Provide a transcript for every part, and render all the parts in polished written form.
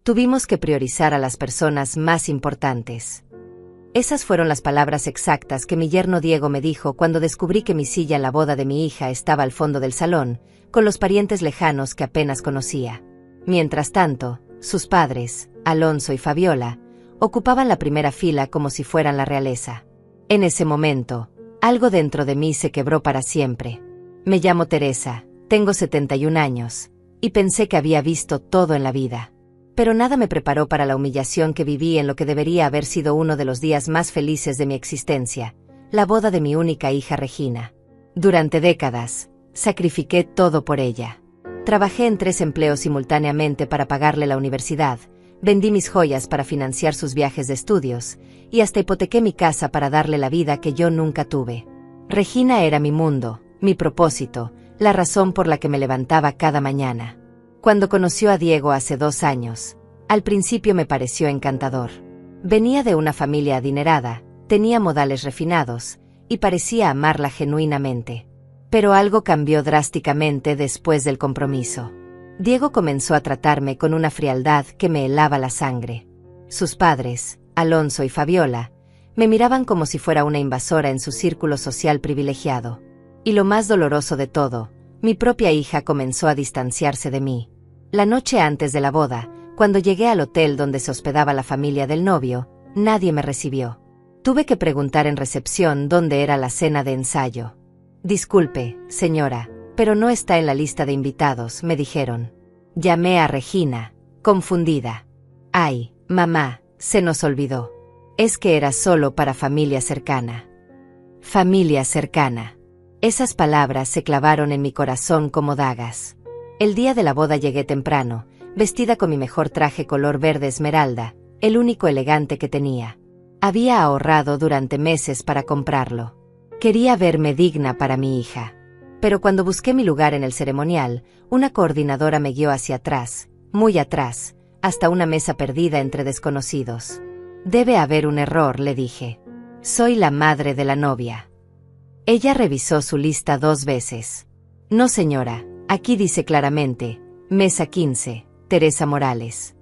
Tuvimos que priorizar a las personas más importantes. Esas fueron las palabras exactas que mi yerno Diego me dijo cuando descubrí que mi silla en la boda de mi hija estaba al fondo del salón, con los parientes lejanos que apenas conocía. Mientras tanto, sus padres, Alonso y Fabiola, ocupaban la primera fila como si fueran la realeza. En ese momento, algo dentro de mí se quebró para siempre. Me llamo Teresa, tengo 71 años, y pensé que había visto todo en la vida. Pero nada me preparó para la humillación que viví en lo que debería haber sido uno de los días más felices de mi existencia, la boda de mi única hija Regina. Durante décadas, sacrifiqué todo por ella. Trabajé en 3 empleos simultáneamente para pagarle la universidad, vendí mis joyas para financiar sus viajes de estudios, y hasta hipotequé mi casa para darle la vida que yo nunca tuve. Regina era mi mundo, mi propósito, la razón por la que me levantaba cada mañana. Cuando conoció a Diego hace 2 años, al principio me pareció encantador. Venía de una familia adinerada, tenía modales refinados, y parecía amarla genuinamente. Pero algo cambió drásticamente después del compromiso. Diego comenzó a tratarme con una frialdad que me helaba la sangre. Sus padres, Alonso y Fabiola, me miraban como si fuera una invasora en su círculo social privilegiado. Y lo más doloroso de todo, mi propia hija comenzó a distanciarse de mí. La noche antes de la boda, cuando llegué al hotel donde se hospedaba la familia del novio, nadie me recibió. Tuve que preguntar en recepción dónde era la cena de ensayo. «Disculpe, señora, pero no está en la lista de invitados», me dijeron. Llamé a Regina, confundida. «Ay, mamá, se nos olvidó. Es que era solo para familia cercana». Familia cercana. Esas palabras se clavaron en mi corazón como dagas. El día de la boda llegué temprano, vestida con mi mejor traje color verde esmeralda, el único elegante que tenía. Había ahorrado durante meses para comprarlo. Quería verme digna para mi hija. Pero cuando busqué mi lugar en el ceremonial, una coordinadora me guió hacia atrás, muy atrás, hasta una mesa perdida entre desconocidos. «Debe haber un error», le dije. «Soy la madre de la novia». Ella revisó su lista 2 veces. «No, señora, aquí dice claramente, mesa 15, Teresa Morales».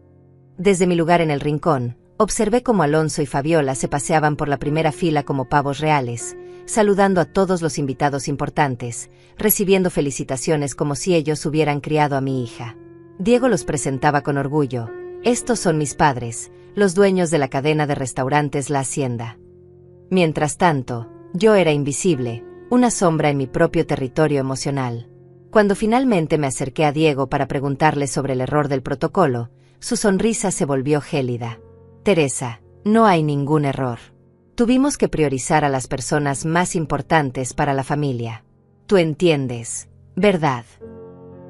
Desde mi lugar en el rincón, observé cómo Alonso y Fabiola se paseaban por la primera fila como pavos reales, saludando a todos los invitados importantes, recibiendo felicitaciones como si ellos hubieran criado a mi hija. Diego los presentaba con orgullo. «Estos son mis padres, los dueños de la cadena de restaurantes La Hacienda». Mientras tanto, yo era invisible, una sombra en mi propio territorio emocional. Cuando finalmente me acerqué a Diego para preguntarle sobre el error del protocolo, su sonrisa se volvió gélida. «Teresa, no hay ningún error. Tuvimos que priorizar a las personas más importantes para la familia. Tú entiendes, ¿verdad?».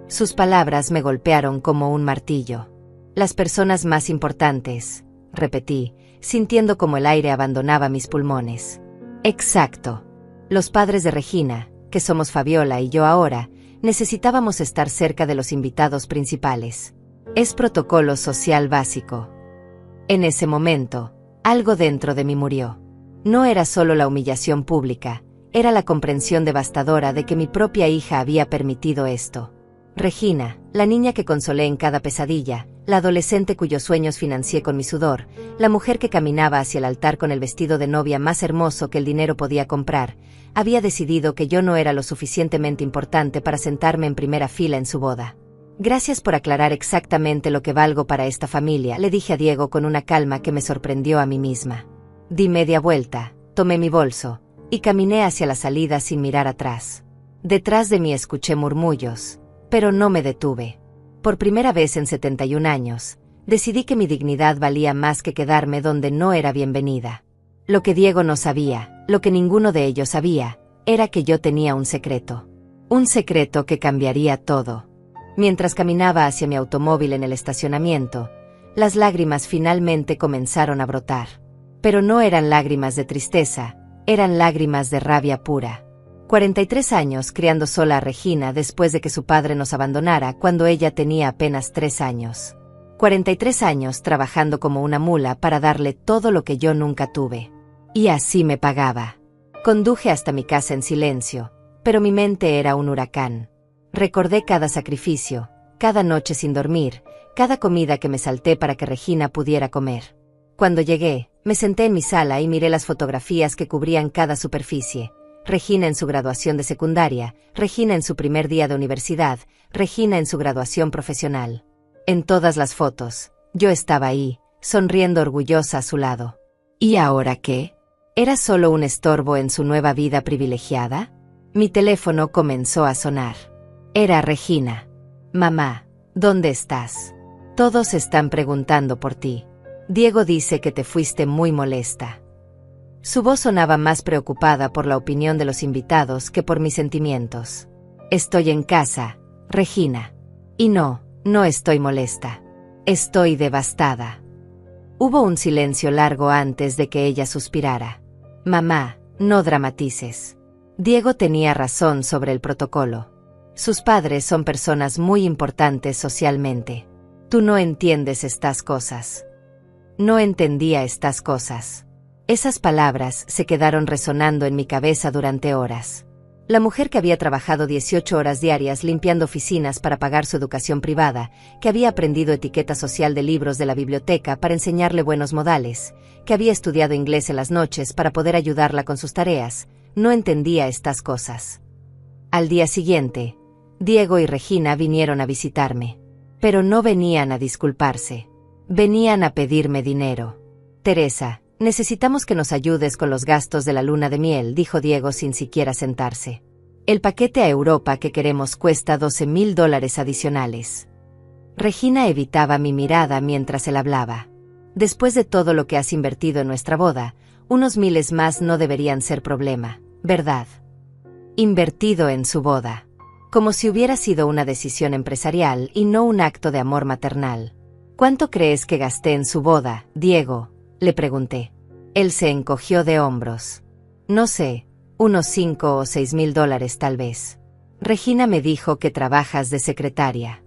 Sus palabras me golpearon como un martillo. «Las personas más importantes», repetí, sintiendo como el aire abandonaba mis pulmones. «Exacto. Los padres de Regina, que somos Fabiola y yo ahora, necesitábamos estar cerca de los invitados principales. Es protocolo social básico». En ese momento, algo dentro de mí murió. No era solo la humillación pública, era la comprensión devastadora de que mi propia hija había permitido esto. Regina, la niña que consolé en cada pesadilla, la adolescente cuyos sueños financié con mi sudor, la mujer que caminaba hacia el altar con el vestido de novia más hermoso que el dinero podía comprar, había decidido que yo no era lo suficientemente importante para sentarme en primera fila en su boda. «Gracias por aclarar exactamente lo que valgo para esta familia», le dije a Diego con una calma que me sorprendió a mí misma. Di media vuelta, tomé mi bolso, y caminé hacia la salida sin mirar atrás. Detrás de mí escuché murmullos, pero no me detuve. Por primera vez en 71 años, decidí que mi dignidad valía más que quedarme donde no era bienvenida. Lo que Diego no sabía, lo que ninguno de ellos sabía, era que yo tenía un secreto. Un secreto que cambiaría todo. Mientras caminaba hacia mi automóvil en el estacionamiento, las lágrimas finalmente comenzaron a brotar. Pero no eran lágrimas de tristeza, eran lágrimas de rabia pura. 43 años criando sola a Regina después de que su padre nos abandonara cuando ella tenía apenas 3 años. 43 años trabajando como una mula para darle todo lo que yo nunca tuve. Y así me pagaba. Conduje hasta mi casa en silencio, pero mi mente era un huracán. Recordé cada sacrificio, cada noche sin dormir, cada comida que me salté para que Regina pudiera comer. Cuando llegué, me senté en mi sala y miré las fotografías que cubrían cada superficie. Regina en su graduación de secundaria, Regina en su primer día de universidad, Regina en su graduación profesional. En todas las fotos, yo estaba ahí, sonriendo orgullosa a su lado. ¿Y ahora qué? ¿Era solo un estorbo en su nueva vida privilegiada? Mi teléfono comenzó a sonar. Era Regina. Mamá, ¿dónde estás? Todos están preguntando por ti. Diego dice que te fuiste muy molesta. Su voz sonaba más preocupada por la opinión de los invitados que por mis sentimientos. Estoy en casa, Regina. Y no estoy molesta. Estoy devastada. Hubo un silencio largo antes de que ella suspirara. Mamá, no dramatices. Diego tenía razón sobre el protocolo. Sus padres son personas muy importantes socialmente. Tú no entiendes estas cosas. No entendía estas cosas. Esas palabras se quedaron resonando en mi cabeza durante horas. La mujer que había trabajado 18 horas diarias limpiando oficinas para pagar su educación privada, que había aprendido etiqueta social de libros de la biblioteca para enseñarle buenos modales, que había estudiado inglés en las noches para poder ayudarla con sus tareas, no entendía estas cosas. Al día siguiente, Diego y Regina vinieron a visitarme. Pero no venían a disculparse. Venían a pedirme dinero. Teresa, necesitamos que nos ayudes con los gastos de la luna de miel, dijo Diego sin siquiera sentarse. El paquete a Europa que queremos cuesta $12,000 adicionales. Regina evitaba mi mirada mientras él hablaba. Después de todo lo que has invertido en nuestra boda, unos miles más no deberían ser problema, ¿verdad? Invertido en su boda. Como si hubiera sido una decisión empresarial y no un acto de amor maternal. ¿Cuánto crees que gasté en su boda, Diego?, le pregunté. Él se encogió de hombros. No sé, unos $5,000 o $6,000 tal vez. Regina me dijo que trabajas de secretaria.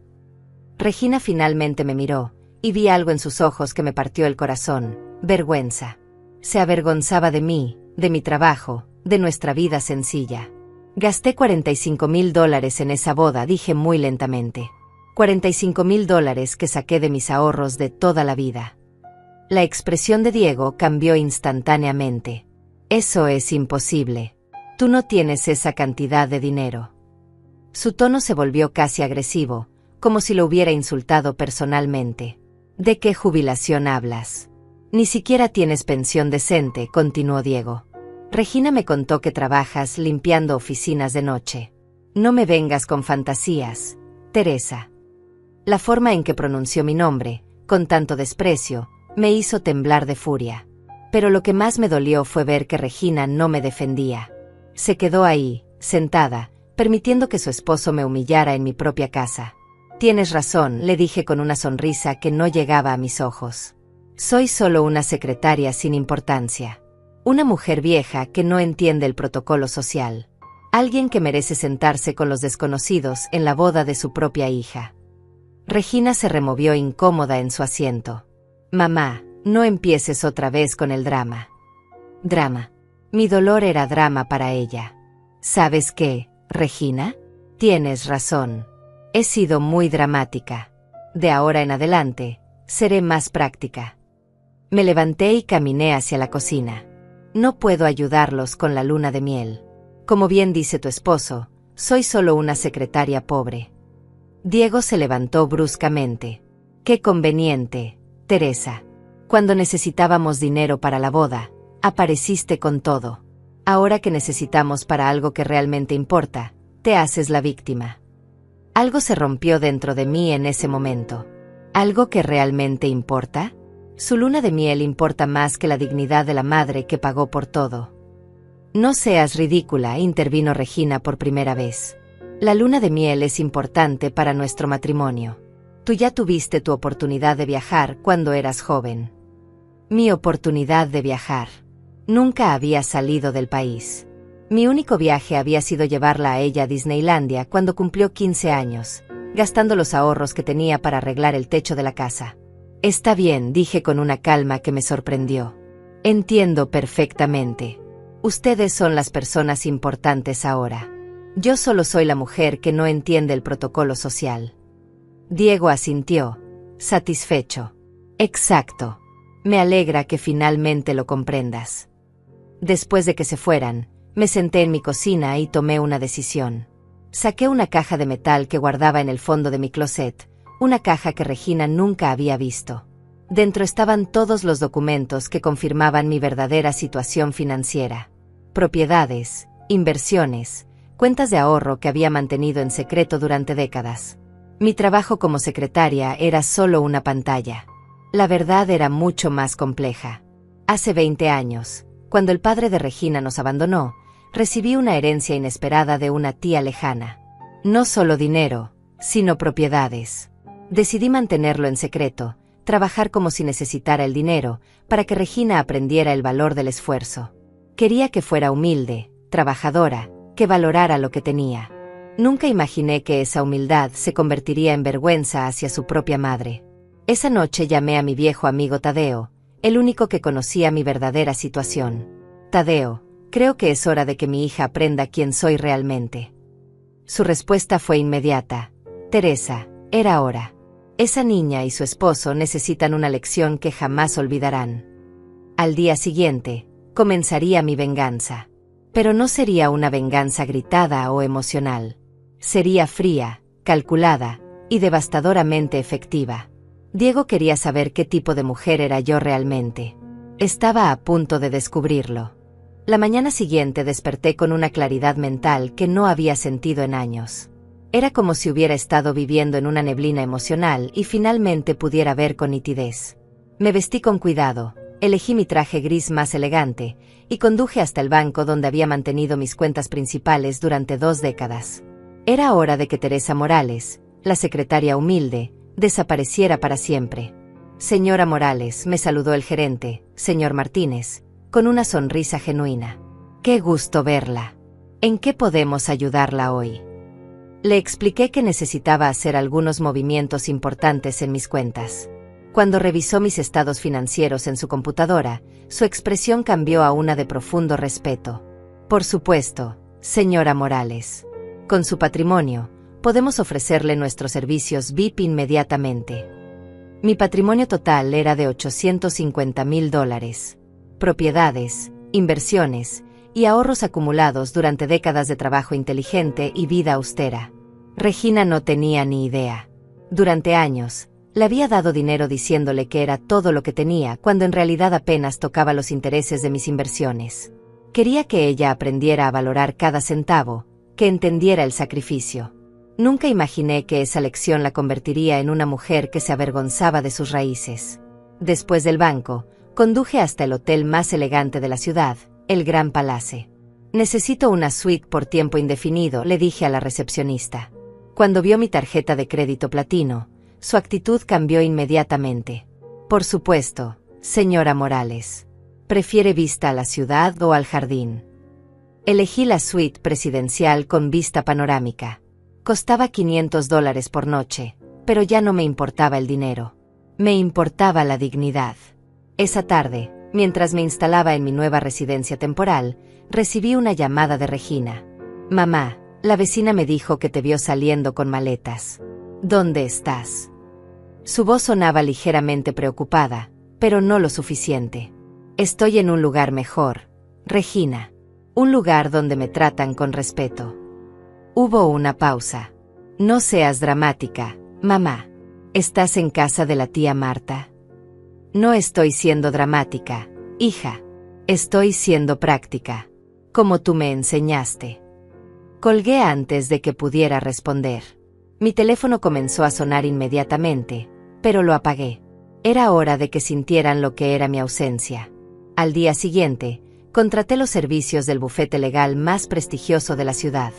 Regina finalmente me miró, y vi algo en sus ojos que me partió el corazón, vergüenza. Se avergonzaba de mí, de mi trabajo, de nuestra vida sencilla. Gasté $45,000 en esa boda, dije muy lentamente. $45,000 que saqué de mis ahorros de toda la vida. La expresión de Diego cambió instantáneamente. Eso es imposible. Tú no tienes esa cantidad de dinero. Su tono se volvió casi agresivo, como si lo hubiera insultado personalmente. ¿De qué jubilación hablas? Ni siquiera tienes pensión decente, continuó Diego. Regina me contó que trabajas limpiando oficinas de noche. No me vengas con fantasías, Teresa. La forma en que pronunció mi nombre, con tanto desprecio, me hizo temblar de furia. Pero lo que más me dolió fue ver que Regina no me defendía. Se quedó ahí, sentada, permitiendo que su esposo me humillara en mi propia casa. Tienes razón, le dije con una sonrisa que no llegaba a mis ojos. Soy solo una secretaria sin importancia. Una mujer vieja que no entiende el protocolo social. Alguien que merece sentarse con los desconocidos en la boda de su propia hija. Regina se removió incómoda en su asiento. Mamá, no empieces otra vez con el drama. Drama. Mi dolor era drama para ella. ¿Sabes qué, Regina? Tienes razón. He sido muy dramática. De ahora en adelante, seré más práctica. Me levanté y caminé hacia la cocina. No puedo ayudarlos con la luna de miel. Como bien dice tu esposo, soy solo una secretaria pobre. Diego se levantó bruscamente. Qué conveniente, Teresa. Cuando necesitábamos dinero para la boda, apareciste con todo. Ahora que necesitamos para algo que realmente importa, te haces la víctima. Algo se rompió dentro de mí en ese momento. ¿Algo que realmente importa? Su luna de miel importa más que la dignidad de la madre que pagó por todo. No seas ridícula, intervino Regina por primera vez. La luna de miel es importante para nuestro matrimonio. Tú ya tuviste tu oportunidad de viajar cuando eras joven. Mi oportunidad de viajar. Nunca había salido del país. Mi único viaje había sido llevarla a ella a Disneylandia cuando cumplió 15 años, gastando los ahorros que tenía para arreglar el techo de la casa. Está bien, dije con una calma que me sorprendió. Entiendo perfectamente. Ustedes son las personas importantes ahora. Yo solo soy la mujer que no entiende el protocolo social. Diego asintió. satisfecho. Exacto. Me alegra que finalmente lo comprendas. Después de que se fueran, me senté en mi cocina y tomé una decisión. Saqué una caja de metal que guardaba en el fondo de mi closet, una caja que Regina nunca había visto. Dentro estaban todos los documentos que confirmaban mi verdadera situación financiera. Propiedades, inversiones, cuentas de ahorro que había mantenido en secreto durante décadas. Mi trabajo como secretaria era solo una pantalla. La verdad era mucho más compleja. Hace 20 años, cuando el padre de Regina nos abandonó, recibí una herencia inesperada de una tía lejana. No solo dinero, sino propiedades. Decidí mantenerlo en secreto, trabajar como si necesitara el dinero, para que Regina aprendiera el valor del esfuerzo. Quería que fuera humilde, trabajadora, que valorara lo que tenía. Nunca imaginé que esa humildad se convertiría en vergüenza hacia su propia madre. Esa noche llamé a mi viejo amigo Tadeo, el único que conocía mi verdadera situación. Tadeo, creo que es hora de que mi hija aprenda quién soy realmente. Su respuesta fue inmediata. Teresa, era hora. Esa niña y su esposo necesitan una lección que jamás olvidarán. Al día siguiente, comenzaría mi venganza. Pero no sería una venganza gritada o emocional. Sería fría, calculada y devastadoramente efectiva. Diego quería saber qué tipo de mujer era yo realmente. Estaba a punto de descubrirlo. La mañana siguiente desperté con una claridad mental que no había sentido en años. Era como si hubiera estado viviendo en una neblina emocional y finalmente pudiera ver con nitidez. Me vestí con cuidado, elegí mi traje gris más elegante y conduje hasta el banco donde había mantenido mis cuentas principales durante 2 décadas. Era hora de que Teresa Morales, la secretaria humilde, desapareciera para siempre. Señora Morales, me saludó el gerente, señor Martínez, con una sonrisa genuina. Qué gusto verla. ¿En qué podemos ayudarla hoy? Le expliqué que necesitaba hacer algunos movimientos importantes en mis cuentas. Cuando revisó mis estados financieros en su computadora, su expresión cambió a una de profundo respeto. Por supuesto, señora Morales. Con su patrimonio, podemos ofrecerle nuestros servicios VIP inmediatamente. Mi patrimonio total era de $850,000. Propiedades, inversiones y ahorros acumulados durante décadas de trabajo inteligente y vida austera. Regina no tenía ni idea. Durante años, le había dado dinero diciéndole que era todo lo que tenía, cuando en realidad apenas tocaba los intereses de mis inversiones. Quería que ella aprendiera a valorar cada centavo, que entendiera el sacrificio. Nunca imaginé que esa lección la convertiría en una mujer que se avergonzaba de sus raíces. Después del banco, conduje hasta el hotel más elegante de la ciudad, el Gran Palace. Necesito una suite por tiempo indefinido, le dije a la recepcionista. Cuando vio mi tarjeta de crédito platino, su actitud cambió inmediatamente. Por supuesto, señora Morales. ¿Prefiere vista a la ciudad o al jardín? Elegí la suite presidencial con vista panorámica. Costaba $500 por noche, pero ya no me importaba el dinero. Me importaba la dignidad. Esa tarde, mientras me instalaba en mi nueva residencia temporal, recibí una llamada de Regina. Mamá, la vecina me dijo que te vio saliendo con maletas. ¿Dónde estás? Su voz sonaba ligeramente preocupada, pero no lo suficiente. Estoy en un lugar mejor, Regina. Un lugar donde me tratan con respeto. Hubo una pausa. No seas dramática, mamá. ¿Estás en casa de la tía Marta? No estoy siendo dramática, hija. Estoy siendo práctica. Como tú me enseñaste. Colgué antes de que pudiera responder. Mi teléfono comenzó a sonar inmediatamente, pero lo apagué. Era hora de que sintieran lo que era mi ausencia. Al día siguiente, contraté los servicios del bufete legal más prestigioso de la ciudad.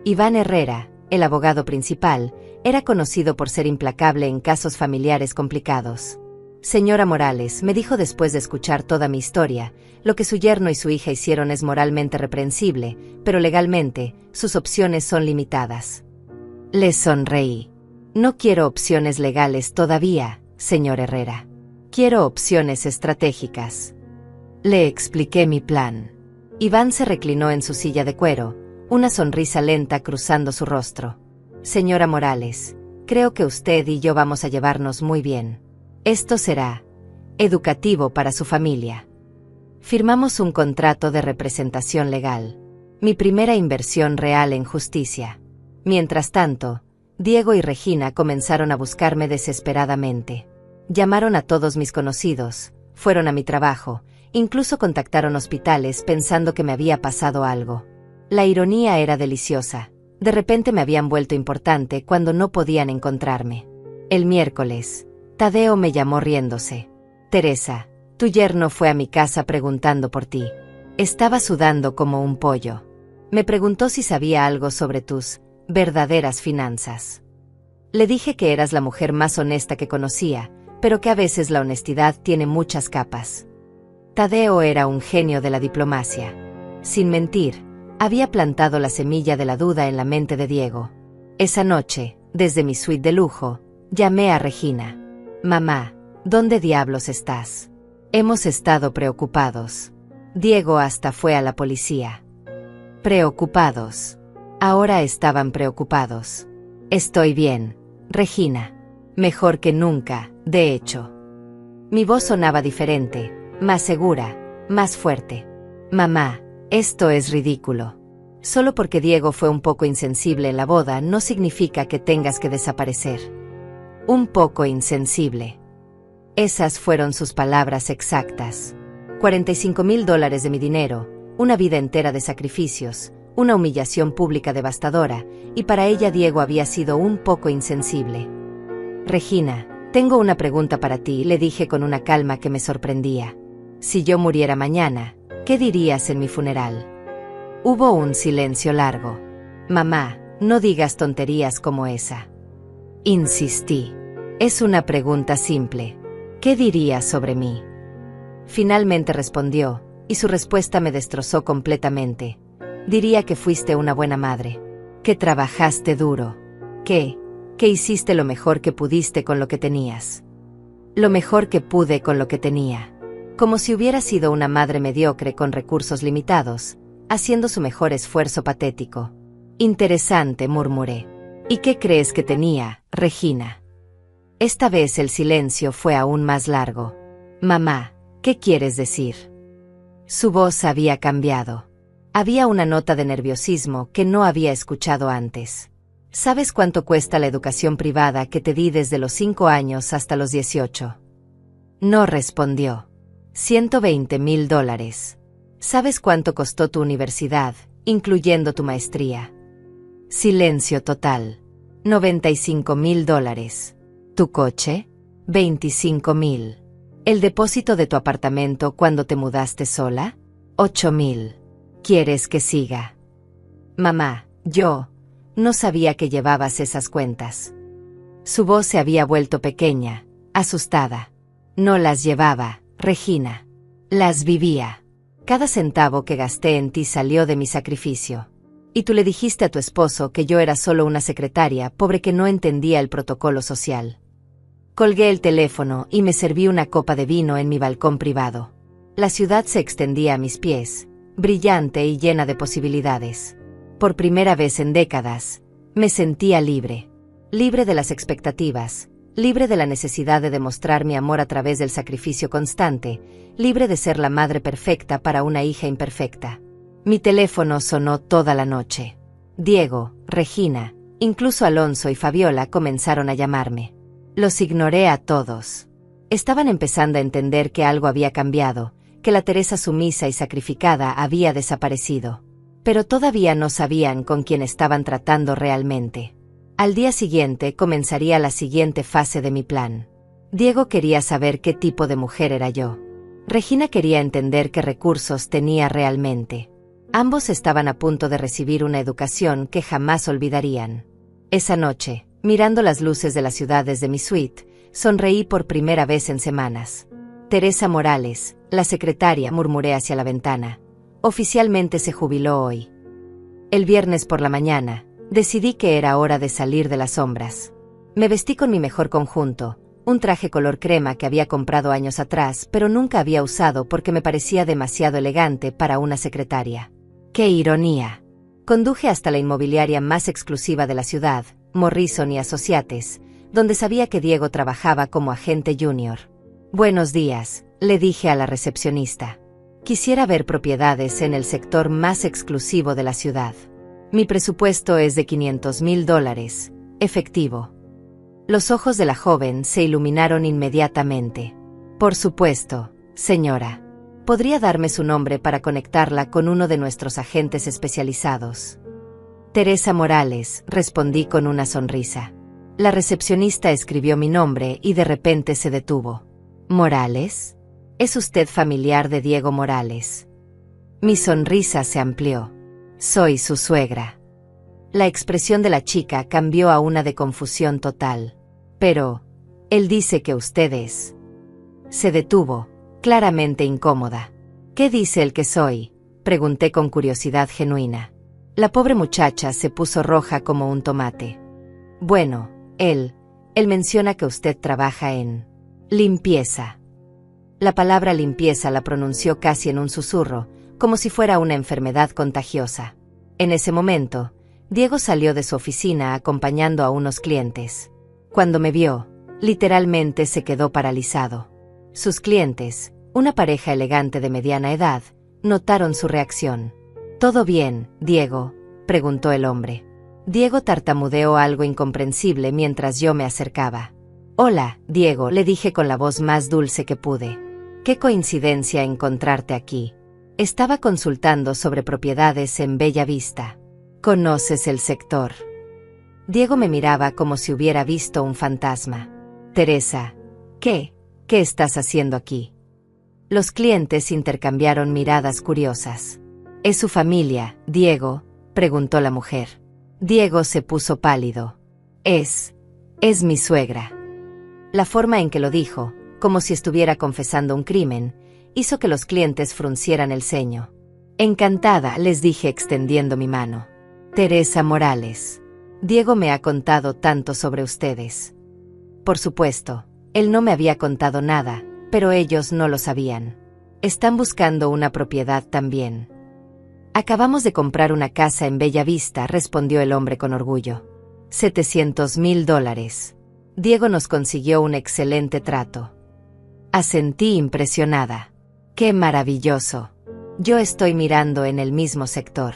Iván Herrera, el abogado principal, era conocido por ser implacable en casos familiares complicados. Señora Morales, me dijo después de escuchar toda mi historia, lo que su yerno y su hija hicieron es moralmente reprensible, pero legalmente, sus opciones son limitadas. Le sonreí. No quiero opciones legales todavía, señor Herrera. Quiero opciones estratégicas. Le expliqué mi plan. Iván se reclinó en su silla de cuero, una sonrisa lenta cruzando su rostro. Señora Morales, Creo que usted y yo vamos a llevarnos muy bien. Esto será educativo para su familia. Firmamos un contrato de representación legal. Mi primera inversión real en justicia. Mientras tanto, Diego y Regina comenzaron a buscarme desesperadamente. Llamaron a todos mis conocidos, fueron a mi trabajo, incluso contactaron hospitales pensando que me había pasado algo. La ironía era deliciosa. De repente me habían vuelto importante cuando no podían encontrarme. El miércoles, Tadeo me llamó riéndose. Teresa, tu yerno fue a mi casa preguntando por ti. Estaba sudando como un pollo. Me preguntó si sabía algo sobre tus verdaderas finanzas. Le dije que eras la mujer más honesta que conocía, pero que a veces la honestidad tiene muchas capas. Tadeo era un genio de la diplomacia. Sin mentir, había plantado la semilla de la duda en la mente de Diego. Esa noche, desde mi suite de lujo, llamé a Regina. Mamá, ¿dónde diablos estás? Hemos estado preocupados. Diego hasta fue a la policía. Preocupados. Ahora estaban preocupados. Estoy bien, Regina. Mejor que nunca, de hecho. Mi voz sonaba diferente, más segura, más fuerte. Mamá, esto es ridículo. Solo porque Diego fue un poco insensible en la boda no significa que tengas que desaparecer. Un poco insensible. Esas fueron sus palabras exactas. $45,000 de mi dinero, una vida entera de sacrificios, una humillación pública devastadora, y para ella Diego había sido un poco insensible. Regina, tengo una pregunta para ti, le dije con una calma que me sorprendía. Si yo muriera mañana, ¿qué dirías en mi funeral? Hubo un silencio largo. Mamá, no digas tonterías como esa. Insistí. Es una pregunta simple. ¿Qué dirías sobre mí? Finalmente respondió, y su respuesta me destrozó completamente. Diría que fuiste una buena madre. Que trabajaste duro. Que hiciste lo mejor que pudiste con lo que tenías. Lo mejor que pude con lo que tenía. Como si hubiera sido una madre mediocre con recursos limitados, haciendo su mejor esfuerzo patético. Interesante, murmuré. ¿Y qué crees que tenía, Regina? Esta vez el silencio fue aún más largo. Mamá, ¿qué quieres decir? Su voz había cambiado. Había una nota de nerviosismo que no había escuchado antes. ¿Sabes cuánto cuesta la educación privada que te di desde los 5 años hasta los 18? No respondió. $120,000. ¿Sabes cuánto costó tu universidad, incluyendo tu maestría? Silencio total. $95,000. ¿Tu coche? $25,000. ¿El depósito de tu apartamento cuando te mudaste sola? $8,000. ¿Quieres que siga? Mamá, yo no sabía que llevabas esas cuentas. Su voz se había vuelto pequeña, asustada. No las llevaba, Regina. Las vivía. Cada centavo que gasté en ti salió de mi sacrificio. Y tú le dijiste a tu esposo que yo era solo una secretaria pobre que no entendía el protocolo social. Colgué el teléfono y me serví una copa de vino en mi balcón privado. La ciudad se extendía a mis pies, brillante y llena de posibilidades. Por primera vez en décadas, me sentía libre. Libre de las expectativas, libre de la necesidad de demostrar mi amor a través del sacrificio constante, libre de ser la madre perfecta para una hija imperfecta. Mi teléfono sonó toda la noche. Diego, Regina, incluso Alonso y Fabiola comenzaron a llamarme. Los ignoré a todos. Estaban empezando a entender que algo había cambiado, que la Teresa sumisa y sacrificada había desaparecido. Pero todavía no sabían con quién estaban tratando realmente. Al día siguiente comenzaría la siguiente fase de mi plan. Diego quería saber qué tipo de mujer era yo. Regina quería entender qué recursos tenía realmente. Ambos estaban a punto de recibir una educación que jamás olvidarían. Esa noche, mirando las luces de la ciudad desde mi suite, sonreí por primera vez en semanas. Teresa Morales, la secretaria, murmuré hacia la ventana. Oficialmente se jubiló hoy. El viernes por la mañana, decidí que era hora de salir de las sombras. Me vestí con mi mejor conjunto, un traje color crema que había comprado años atrás, pero nunca había usado porque me parecía demasiado elegante para una secretaria. ¡Qué ironía! Conduje hasta la inmobiliaria más exclusiva de la ciudad, Morrison y Associates, donde sabía que Diego trabajaba como agente junior. Buenos días, le dije a la recepcionista. Quisiera ver propiedades en el sector más exclusivo de la ciudad. Mi presupuesto es de $500,000, efectivo. Los ojos de la joven se iluminaron inmediatamente. Por supuesto, señora. ¿Podría darme su nombre para conectarla con uno de nuestros agentes especializados? Teresa Morales, respondí con una sonrisa. La recepcionista escribió mi nombre y de repente se detuvo. ¿Morales? ¿Es usted familiar de Diego Morales? Mi sonrisa se amplió. Soy su suegra. La expresión de la chica cambió a una de confusión total. Pero, él dice que usted es. Se detuvo, claramente incómoda. ¿Qué dice el que soy?, pregunté con curiosidad genuina. La pobre muchacha se puso roja como un tomate. Bueno, él menciona que usted trabaja en limpieza. La palabra limpieza la pronunció casi en un susurro, como si fuera una enfermedad contagiosa. En ese momento, Diego salió de su oficina acompañando a unos clientes. Cuando me vio, literalmente se quedó paralizado. Sus clientes, una pareja elegante de mediana edad, notaron su reacción. ¿Todo bien, Diego?, preguntó el hombre. Diego tartamudeó algo incomprensible mientras yo me acercaba. Hola, Diego, le dije con la voz más dulce que pude. Qué coincidencia encontrarte aquí. Estaba consultando sobre propiedades en Bella Vista. ¿Conoces el sector? Diego me miraba como si hubiera visto un fantasma. Teresa, ¿qué estás haciendo aquí? Los clientes intercambiaron miradas curiosas. ¿Es su familia, Diego?, preguntó la mujer. Diego se puso pálido. Es mi suegra. La forma en que lo dijo, como si estuviera confesando un crimen, hizo que los clientes fruncieran el ceño. Encantada, les dije extendiendo mi mano. Teresa Morales. Diego me ha contado tanto sobre ustedes. Por supuesto, él no me había contado nada, pero ellos no lo sabían. Están buscando una propiedad también. Acabamos de comprar una casa en Bella Vista, respondió el hombre con orgullo. $700,000. Diego nos consiguió un excelente trato. Asentí impresionada. ¡Qué maravilloso! Yo estoy mirando en el mismo sector.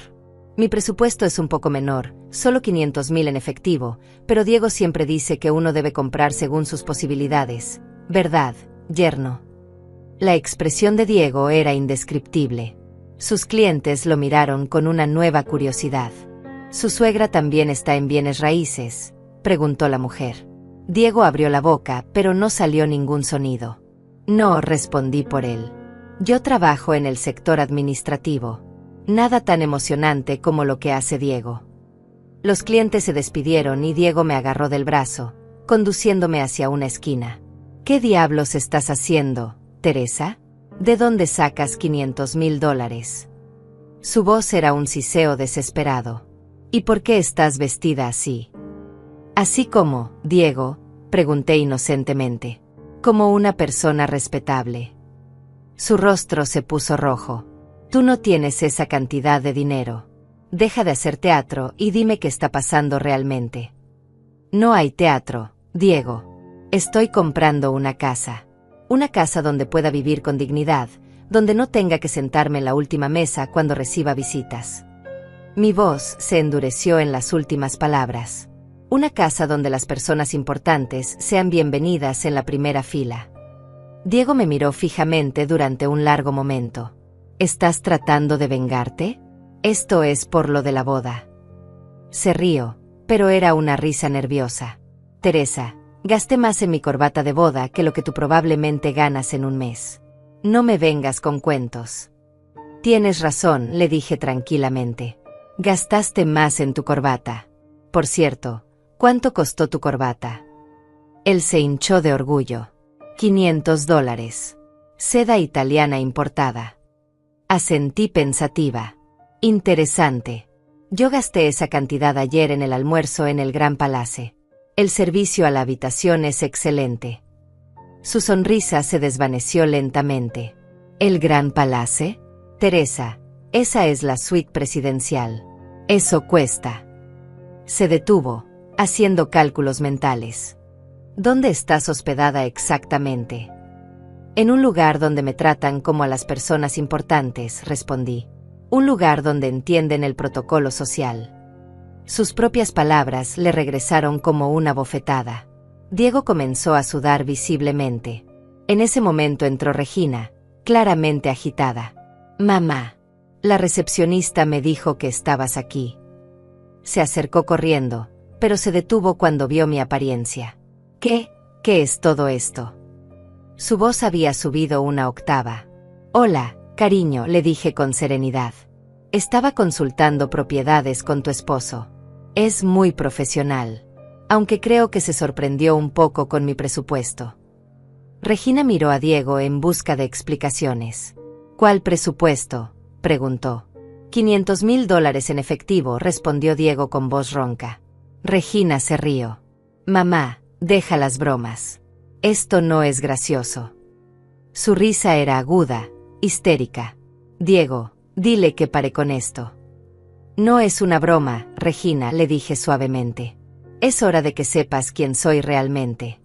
Mi presupuesto es un poco menor, solo $500,000 en efectivo, pero Diego siempre dice que uno debe comprar según sus posibilidades. ¿Verdad, yerno? La expresión de Diego era indescriptible. Sus clientes lo miraron con una nueva curiosidad. ¿Su suegra también está en bienes raíces?, preguntó la mujer. Diego abrió la boca, pero no salió ningún sonido. No, respondí por él. Yo trabajo en el sector administrativo. Nada tan emocionante como lo que hace Diego. Los clientes se despidieron y Diego me agarró del brazo, conduciéndome hacia una esquina. ¿Qué diablos estás haciendo, Teresa? ¿De dónde sacas $500,000? Su voz era un siseo desesperado. ¿Y por qué estás vestida así? Así como, Diego, pregunté inocentemente. Como una persona respetable. Su rostro se puso rojo. Tú no tienes esa cantidad de dinero. Deja de hacer teatro y dime qué está pasando realmente. No hay teatro, Diego. Estoy comprando una casa. Una casa donde pueda vivir con dignidad, donde no tenga que sentarme en la última mesa cuando reciba visitas. Mi voz se endureció en las últimas palabras. Una casa donde las personas importantes sean bienvenidas en la primera fila. Diego me miró fijamente durante un largo momento. ¿Estás tratando de vengarte? Esto es por lo de la boda. Se rió, pero era una risa nerviosa. Teresa, gasté más en mi corbata de boda que lo que tú probablemente ganas en un mes. No me vengas con cuentos. Tienes razón, le dije tranquilamente. Gastaste más en tu corbata. Por cierto, ¿cuánto costó tu corbata? Él se hinchó de orgullo. $500. Seda italiana importada. Asentí pensativa. Interesante. Yo gasté esa cantidad ayer en el almuerzo en el Gran Palace. El servicio a la habitación es excelente. Su sonrisa se desvaneció lentamente. ¿El Gran Palace? Teresa, esa es la suite presidencial. Eso cuesta. Se detuvo, haciendo cálculos mentales. ¿Dónde estás hospedada exactamente? En un lugar donde me tratan como a las personas importantes, respondí. Un lugar donde entienden el protocolo social. Sus propias palabras le regresaron como una bofetada. Diego comenzó a sudar visiblemente. En ese momento entró Regina, claramente agitada. Mamá, la recepcionista me dijo que estabas aquí. Se acercó corriendo, pero se detuvo cuando vio mi apariencia. ¿Qué es todo esto? Su voz había subido una octava. Hola, cariño, le dije con serenidad. Estaba consultando propiedades con tu esposo. Es muy profesional, aunque creo que se sorprendió un poco con mi presupuesto. Regina miró a Diego en busca de explicaciones. ¿Cuál presupuesto?, preguntó. $500,000 en efectivo, respondió Diego con voz ronca. Regina se rió. Mamá, deja las bromas. Esto no es gracioso. Su risa era aguda, histérica. Diego, dile que pare con esto. No es una broma, Regina, le dije suavemente. Es hora de que sepas quién soy realmente.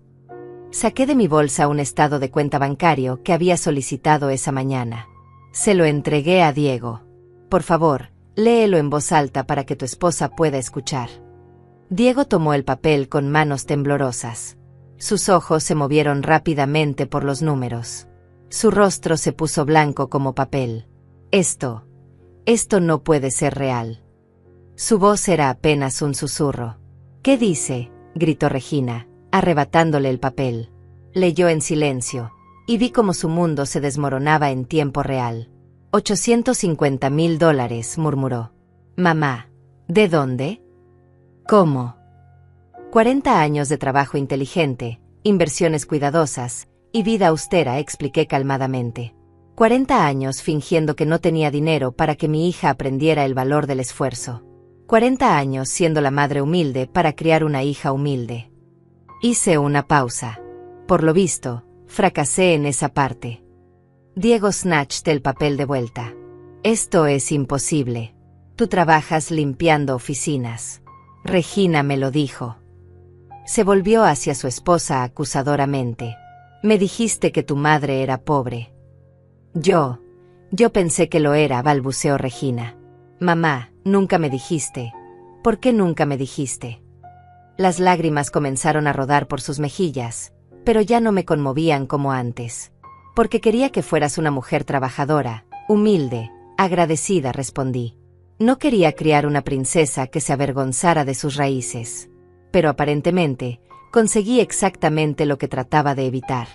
Saqué de mi bolsa un estado de cuenta bancario que había solicitado esa mañana. Se lo entregué a Diego. Por favor, léelo en voz alta para que tu esposa pueda escuchar. Diego tomó el papel con manos temblorosas. Sus ojos se movieron rápidamente por los números. Su rostro se puso blanco como papel. Esto no puede ser real. Su voz era apenas un susurro. ¿Qué dice?, gritó Regina, arrebatándole el papel. Leyó en silencio, y vi cómo su mundo se desmoronaba en tiempo real. $850,000, murmuró. Mamá, ¿de dónde? ¿Cómo? 40 años de trabajo inteligente, inversiones cuidadosas y vida austera, expliqué calmadamente. 40 años fingiendo que no tenía dinero para que mi hija aprendiera el valor del esfuerzo. 40 años siendo la madre humilde para criar una hija humilde. Hice una pausa. Por lo visto, fracasé en esa parte. Diego snatched el papel de vuelta. Esto es imposible. Tú trabajas limpiando oficinas. Regina me lo dijo. Se volvió hacia su esposa acusadoramente. Me dijiste que tu madre era pobre. Yo pensé que lo era, balbuceó Regina. Mamá, nunca me dijiste. ¿Por qué nunca me dijiste? Las lágrimas comenzaron a rodar por sus mejillas, pero ya no me conmovían como antes. Porque quería que fueras una mujer trabajadora, humilde, agradecida, respondí. No quería criar una princesa que se avergonzara de sus raíces. Pero aparentemente, conseguí exactamente lo que trataba de evitar.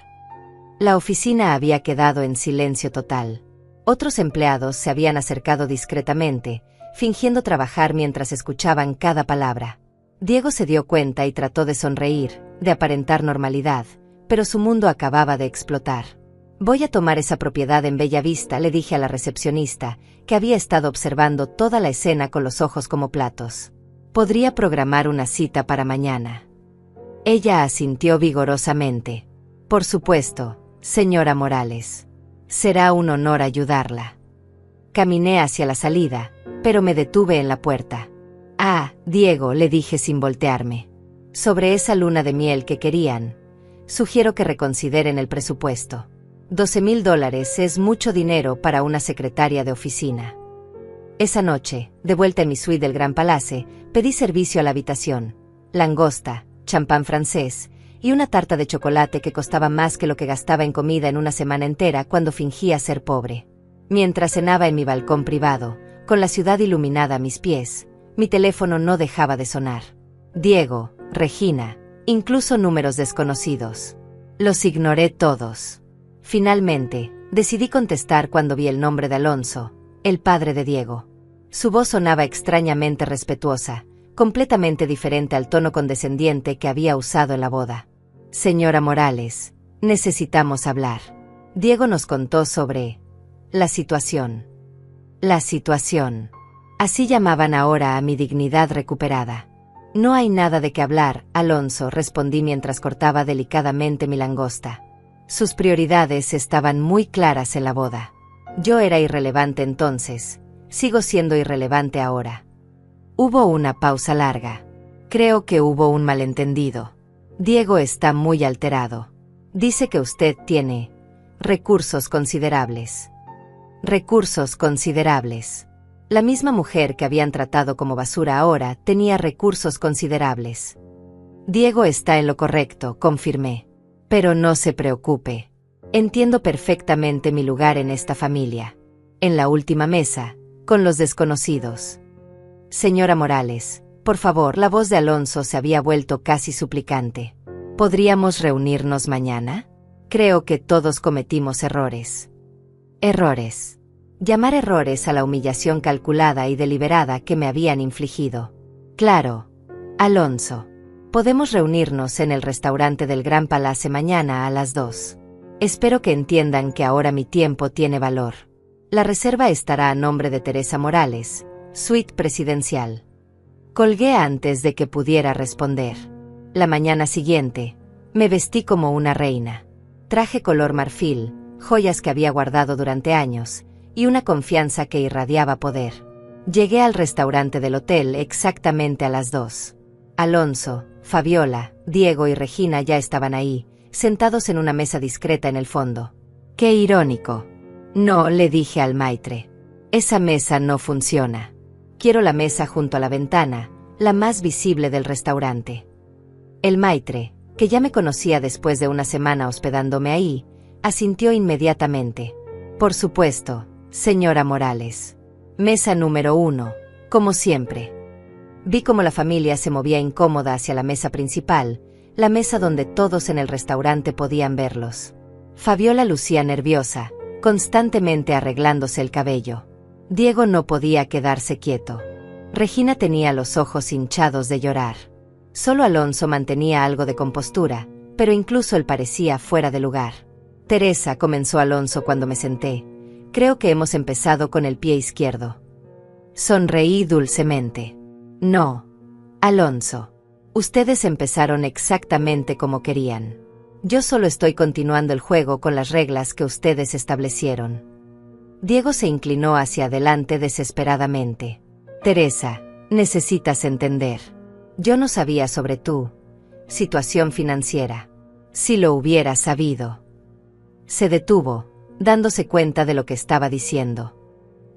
La oficina había quedado en silencio total. Otros empleados se habían acercado discretamente, fingiendo trabajar mientras escuchaban cada palabra. Diego se dio cuenta y trató de sonreír, de aparentar normalidad, pero su mundo acababa de explotar. Voy a tomar esa propiedad en Bella Vista, le dije a la recepcionista, que había estado observando toda la escena con los ojos como platos. Podría programar una cita para mañana. Ella asintió vigorosamente. Por supuesto, señora Morales. Será un honor ayudarla. Caminé hacia la salida, pero me detuve en la puerta. Ah, Diego, le dije sin voltearme. Sobre esa luna de miel que querían, sugiero que reconsideren el presupuesto. $12,000 es mucho dinero para una secretaria de oficina. Esa noche, de vuelta en mi suite del Gran Palace, pedí servicio a la habitación. Langosta, champán francés y una tarta de chocolate que costaba más que lo que gastaba en comida en una semana entera cuando fingía ser pobre. Mientras cenaba en mi balcón privado, con la ciudad iluminada a mis pies, mi teléfono no dejaba de sonar. Diego, Regina, incluso números desconocidos. Los ignoré todos. Finalmente, decidí contestar cuando vi el nombre de Alonso, el padre de Diego. Su voz sonaba extrañamente respetuosa, completamente diferente al tono condescendiente que había usado en la boda. Señora Morales, necesitamos hablar. Diego nos contó sobre la situación. La situación. Así llamaban ahora a mi dignidad recuperada. No hay nada de qué hablar, Alonso, respondí mientras cortaba delicadamente mi langosta. Sus prioridades estaban muy claras en la boda. Yo era irrelevante entonces, sigo siendo irrelevante ahora. Hubo una pausa larga. Creo que hubo un malentendido. Diego está muy alterado. Dice que usted tiene recursos considerables. Recursos considerables. La misma mujer que habían tratado como basura ahora tenía recursos considerables. Diego está en lo correcto, confirmé. Pero no se preocupe. Entiendo perfectamente mi lugar en esta familia. En la última mesa, con los desconocidos. Señora Morales, por favor, la voz de Alonso se había vuelto casi suplicante. ¿Podríamos reunirnos mañana? Creo que todos cometimos errores. Errores. Llamar errores a la humillación calculada y deliberada que me habían infligido. Claro. Alonso. Podemos reunirnos en el restaurante del Gran Palace mañana a las 2. Espero que entiendan que ahora mi tiempo tiene valor. La reserva estará a nombre de Teresa Morales, suite presidencial. Colgué antes de que pudiera responder. La mañana siguiente, me vestí como una reina. Traje color marfil, joyas que había guardado durante años, y una confianza que irradiaba poder. Llegué al restaurante del hotel exactamente a las 2. Alonso, Fabiola, Diego y Regina ya estaban ahí, sentados en una mesa discreta en el fondo. ¡Qué irónico! No, le dije al maitre. Esa mesa no funciona. Quiero la mesa junto a la ventana, la más visible del restaurante. El maitre, que ya me conocía después de una semana hospedándome ahí, asintió inmediatamente. Por supuesto, señora Morales. Mesa número 1, como siempre. Vi cómo la familia se movía incómoda hacia la mesa principal, la mesa donde todos en el restaurante podían verlos. Fabiola lucía nerviosa, constantemente arreglándose el cabello. Diego no podía quedarse quieto. Regina tenía los ojos hinchados de llorar. Solo Alonso mantenía algo de compostura, pero incluso él parecía fuera de lugar. Teresa, comenzó Alonso cuando me senté. Creo que hemos empezado con el pie izquierdo. Sonreí dulcemente. No. Alonso. Ustedes empezaron exactamente como querían. Yo solo estoy continuando el juego con las reglas que ustedes establecieron. Diego se inclinó hacia adelante desesperadamente. Teresa, necesitas entender. Yo no sabía sobre tu situación financiera. Si lo hubiera sabido. Se detuvo, dándose cuenta de lo que estaba diciendo.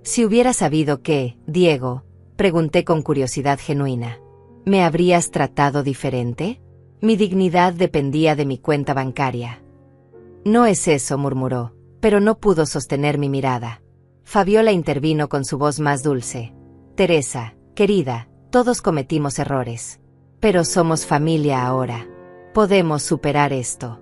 Si hubiera sabido que, Diego, pregunté con curiosidad genuina, ¿me habrías tratado diferente? Mi dignidad dependía de mi cuenta bancaria. No es eso, murmuró, pero no pudo sostener mi mirada. Fabiola intervino con su voz más dulce. Teresa, querida, todos cometimos errores. Pero somos familia ahora. Podemos superar esto.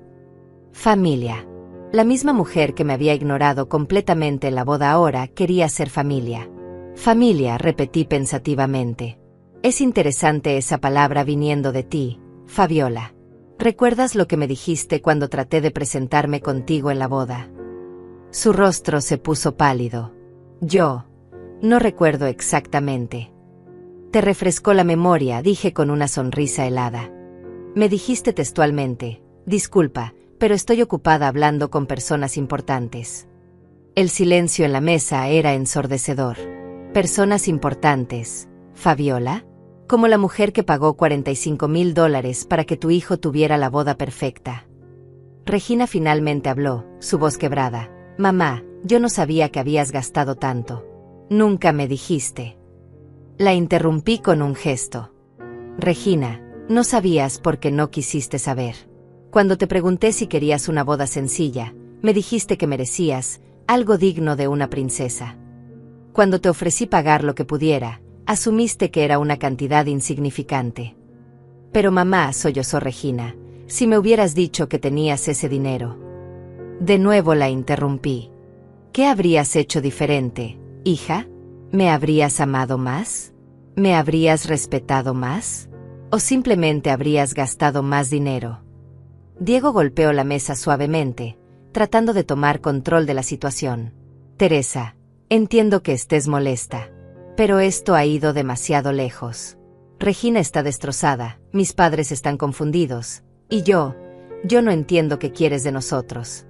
Familia. La misma mujer que me había ignorado completamente en la boda ahora quería ser familia. Familia, repetí pensativamente. Es interesante esa palabra viniendo de ti, Fabiola. ¿Recuerdas lo que me dijiste cuando traté de presentarme contigo en la boda? Su rostro se puso pálido. Yo no recuerdo exactamente. Te refrescó la memoria, dije con una sonrisa helada. Me dijiste textualmente, disculpa, pero estoy ocupada hablando con personas importantes. El silencio en la mesa era ensordecedor. Personas importantes, Fabiola, como la mujer que pagó $45,000 para que tu hijo tuviera la boda perfecta. Regina finalmente habló, su voz quebrada. Mamá, yo no sabía que habías gastado tanto. Nunca me dijiste. La interrumpí con un gesto. Regina, no sabías porque no quisiste saber. Cuando te pregunté si querías una boda sencilla, me dijiste que merecías algo digno de una princesa. Cuando te ofrecí pagar lo que pudiera, asumiste que era una cantidad insignificante. Pero mamá, sollozó Regina, si me hubieras dicho que tenías ese dinero. De nuevo la interrumpí. ¿Qué habrías hecho diferente, hija? ¿Me habrías amado más? ¿Me habrías respetado más? ¿O simplemente habrías gastado más dinero? Diego golpeó la mesa suavemente, tratando de tomar control de la situación. Teresa, entiendo que estés molesta, pero esto ha ido demasiado lejos. Regina está destrozada, mis padres están confundidos, y yo no entiendo qué quieres de nosotros.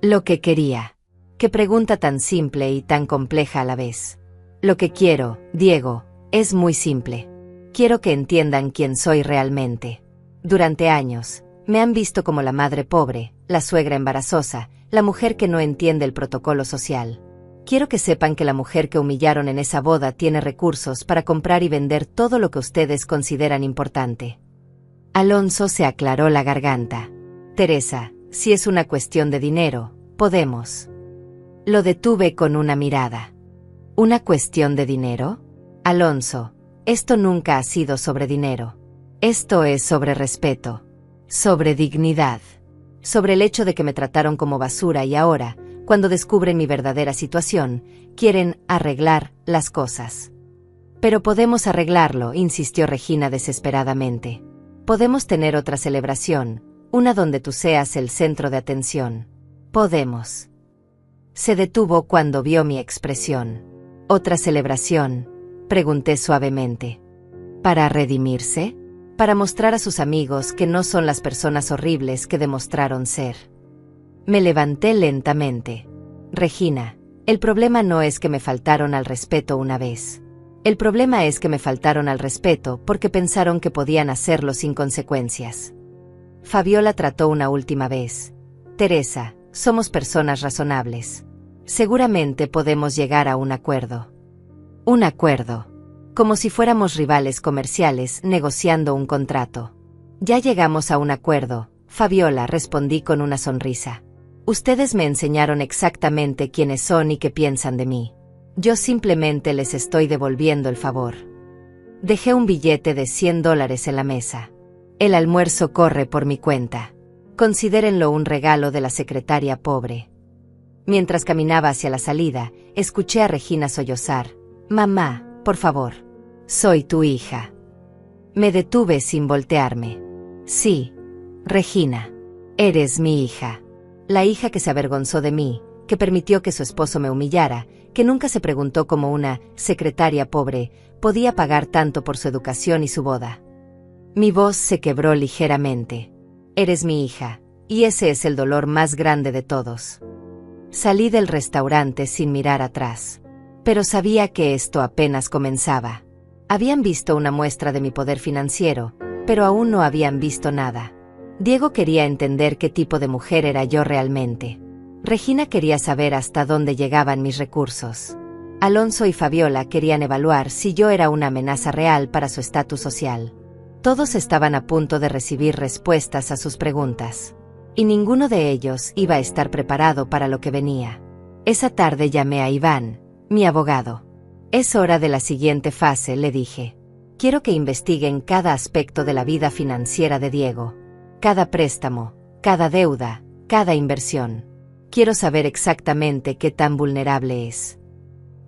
Lo que quería. Qué pregunta tan simple y tan compleja a la vez. Lo que quiero, Diego, es muy simple. Quiero que entiendan quién soy realmente. Durante años, me han visto como la madre pobre, la suegra embarazosa, la mujer que no entiende el protocolo social. Quiero que sepan que la mujer que humillaron en esa boda tiene recursos para comprar y vender todo lo que ustedes consideran importante. Alonso se aclaró la garganta. Teresa, si es una cuestión de dinero, podemos. Lo detuve con una mirada. ¿Una cuestión de dinero? Alonso, esto nunca ha sido sobre dinero. Esto es sobre respeto, sobre dignidad, sobre el hecho de que me trataron como basura y ahora, cuando descubren mi verdadera situación, quieren arreglar las cosas. Pero podemos arreglarlo, insistió Regina desesperadamente. Podemos tener otra celebración, una donde tú seas el centro de atención. Podemos. Se detuvo cuando vio mi expresión. ¿Otra celebración?, pregunté suavemente. ¿Para redimirse? Para mostrar a sus amigos que no son las personas horribles que demostraron ser. Me levanté lentamente. Regina, el problema no es que me faltaron al respeto una vez. El problema es que me faltaron al respeto porque pensaron que podían hacerlo sin consecuencias. Fabiola trató una última vez. Teresa, somos personas razonables. Seguramente podemos llegar a un acuerdo. Un acuerdo. Como si fuéramos rivales comerciales negociando un contrato. Ya llegamos a un acuerdo, Fabiola, respondí con una sonrisa. Ustedes me enseñaron exactamente quiénes son y qué piensan de mí. Yo simplemente les estoy devolviendo el favor. Dejé un billete de $100 en la mesa. El almuerzo corre por mi cuenta. Considérenlo un regalo de la secretaria pobre. Mientras caminaba hacia la salida, escuché a Regina sollozar. Mamá, por favor. Soy tu hija. Me detuve sin voltearme. Sí, Regina. Eres mi hija. La hija que se avergonzó de mí, que permitió que su esposo me humillara, que nunca se preguntó cómo una secretaria pobre podía pagar tanto por su educación y su boda. Mi voz se quebró ligeramente. Eres mi hija, y ese es el dolor más grande de todos. Salí del restaurante sin mirar atrás. Pero sabía que esto apenas comenzaba. Habían visto una muestra de mi poder financiero, pero aún no habían visto nada. Diego quería entender qué tipo de mujer era yo realmente. Regina quería saber hasta dónde llegaban mis recursos. Alonso y Fabiola querían evaluar si yo era una amenaza real para su estatus social. Todos estaban a punto de recibir respuestas a sus preguntas. Y ninguno de ellos iba a estar preparado para lo que venía. Esa tarde llamé a Iván, mi abogado. Es hora de la siguiente fase, le dije. Quiero que investiguen cada aspecto de la vida financiera de Diego. Cada préstamo, cada deuda, cada inversión. Quiero saber exactamente qué tan vulnerable es.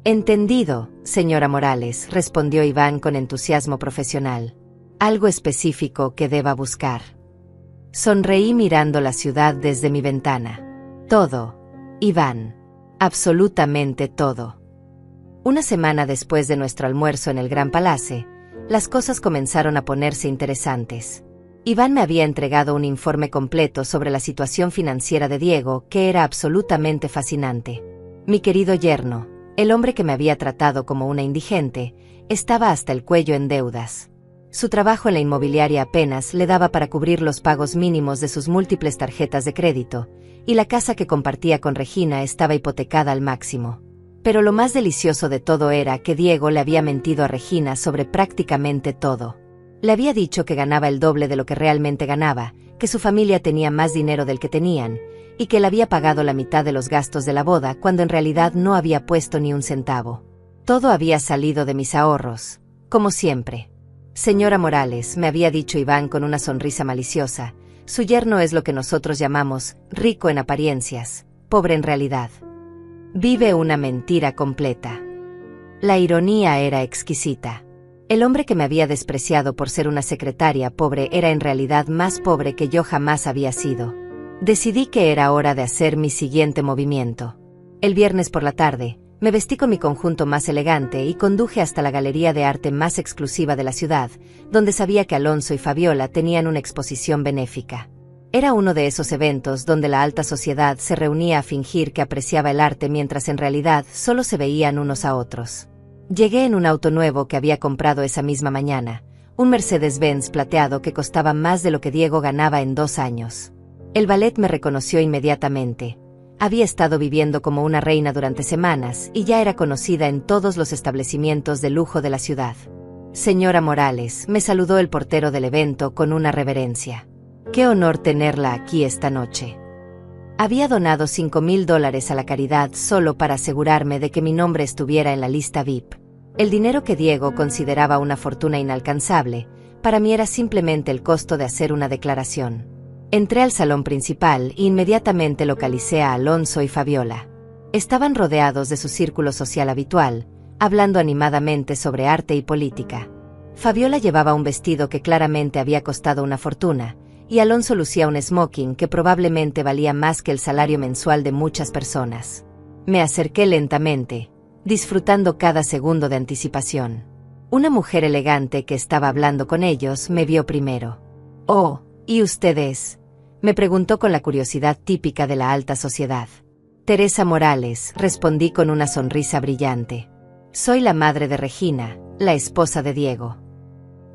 Entendido, señora Morales, respondió Iván con entusiasmo profesional. Algo específico que deba buscar. Sonreí mirando la ciudad desde mi ventana. Todo, Iván. Absolutamente todo. Una semana después de nuestro almuerzo en el Gran Palace, las cosas comenzaron a ponerse interesantes. Iván me había entregado un informe completo sobre la situación financiera de Diego, que era absolutamente fascinante. Mi querido yerno, el hombre que me había tratado como una indigente, estaba hasta el cuello en deudas. Su trabajo en la inmobiliaria apenas le daba para cubrir los pagos mínimos de sus múltiples tarjetas de crédito, y la casa que compartía con Regina estaba hipotecada al máximo. Pero lo más delicioso de todo era que Diego le había mentido a Regina sobre prácticamente todo. Le había dicho que ganaba el doble de lo que realmente ganaba, que su familia tenía más dinero del que tenían, y que él había pagado la mitad de los gastos de la boda cuando en realidad no había puesto ni un centavo. Todo había salido de mis ahorros, como siempre. Señora Morales, me había dicho Iván con una sonrisa maliciosa, su yerno es lo que nosotros llamamos rico en apariencias, pobre en realidad. Vive una mentira completa. La ironía era exquisita. El hombre que me había despreciado por ser una secretaria pobre era en realidad más pobre que yo jamás había sido. Decidí que era hora de hacer mi siguiente movimiento. El viernes por la tarde, me vestí con mi conjunto más elegante y conduje hasta la galería de arte más exclusiva de la ciudad, donde sabía que Alonso y Fabiola tenían una exposición benéfica. Era uno de esos eventos donde la alta sociedad se reunía a fingir que apreciaba el arte mientras en realidad solo se veían unos a otros. Llegué en un auto nuevo que había comprado esa misma mañana, un Mercedes-Benz plateado que costaba más de lo que Diego ganaba en 2 años. El valet me reconoció inmediatamente. Había estado viviendo como una reina durante semanas y ya era conocida en todos los establecimientos de lujo de la ciudad. Señora Morales, me saludó el portero del evento con una reverencia. Qué honor tenerla aquí esta noche. Había donado $5,000 a la caridad solo para asegurarme de que mi nombre estuviera en la lista VIP. El dinero que Diego consideraba una fortuna inalcanzable, para mí era simplemente el costo de hacer una declaración. Entré al salón principal e inmediatamente localicé a Alonso y Fabiola. Estaban rodeados de su círculo social habitual, hablando animadamente sobre arte y política. Fabiola llevaba un vestido que claramente había costado una fortuna, y Alonso lucía un smoking que probablemente valía más que el salario mensual de muchas personas. Me acerqué lentamente, disfrutando cada segundo de anticipación. Una mujer elegante que estaba hablando con ellos me vio primero. «Oh, ¿y ustedes?», me preguntó con la curiosidad típica de la alta sociedad. «Teresa Morales», respondí con una sonrisa brillante. «Soy la madre de Regina, la esposa de Diego».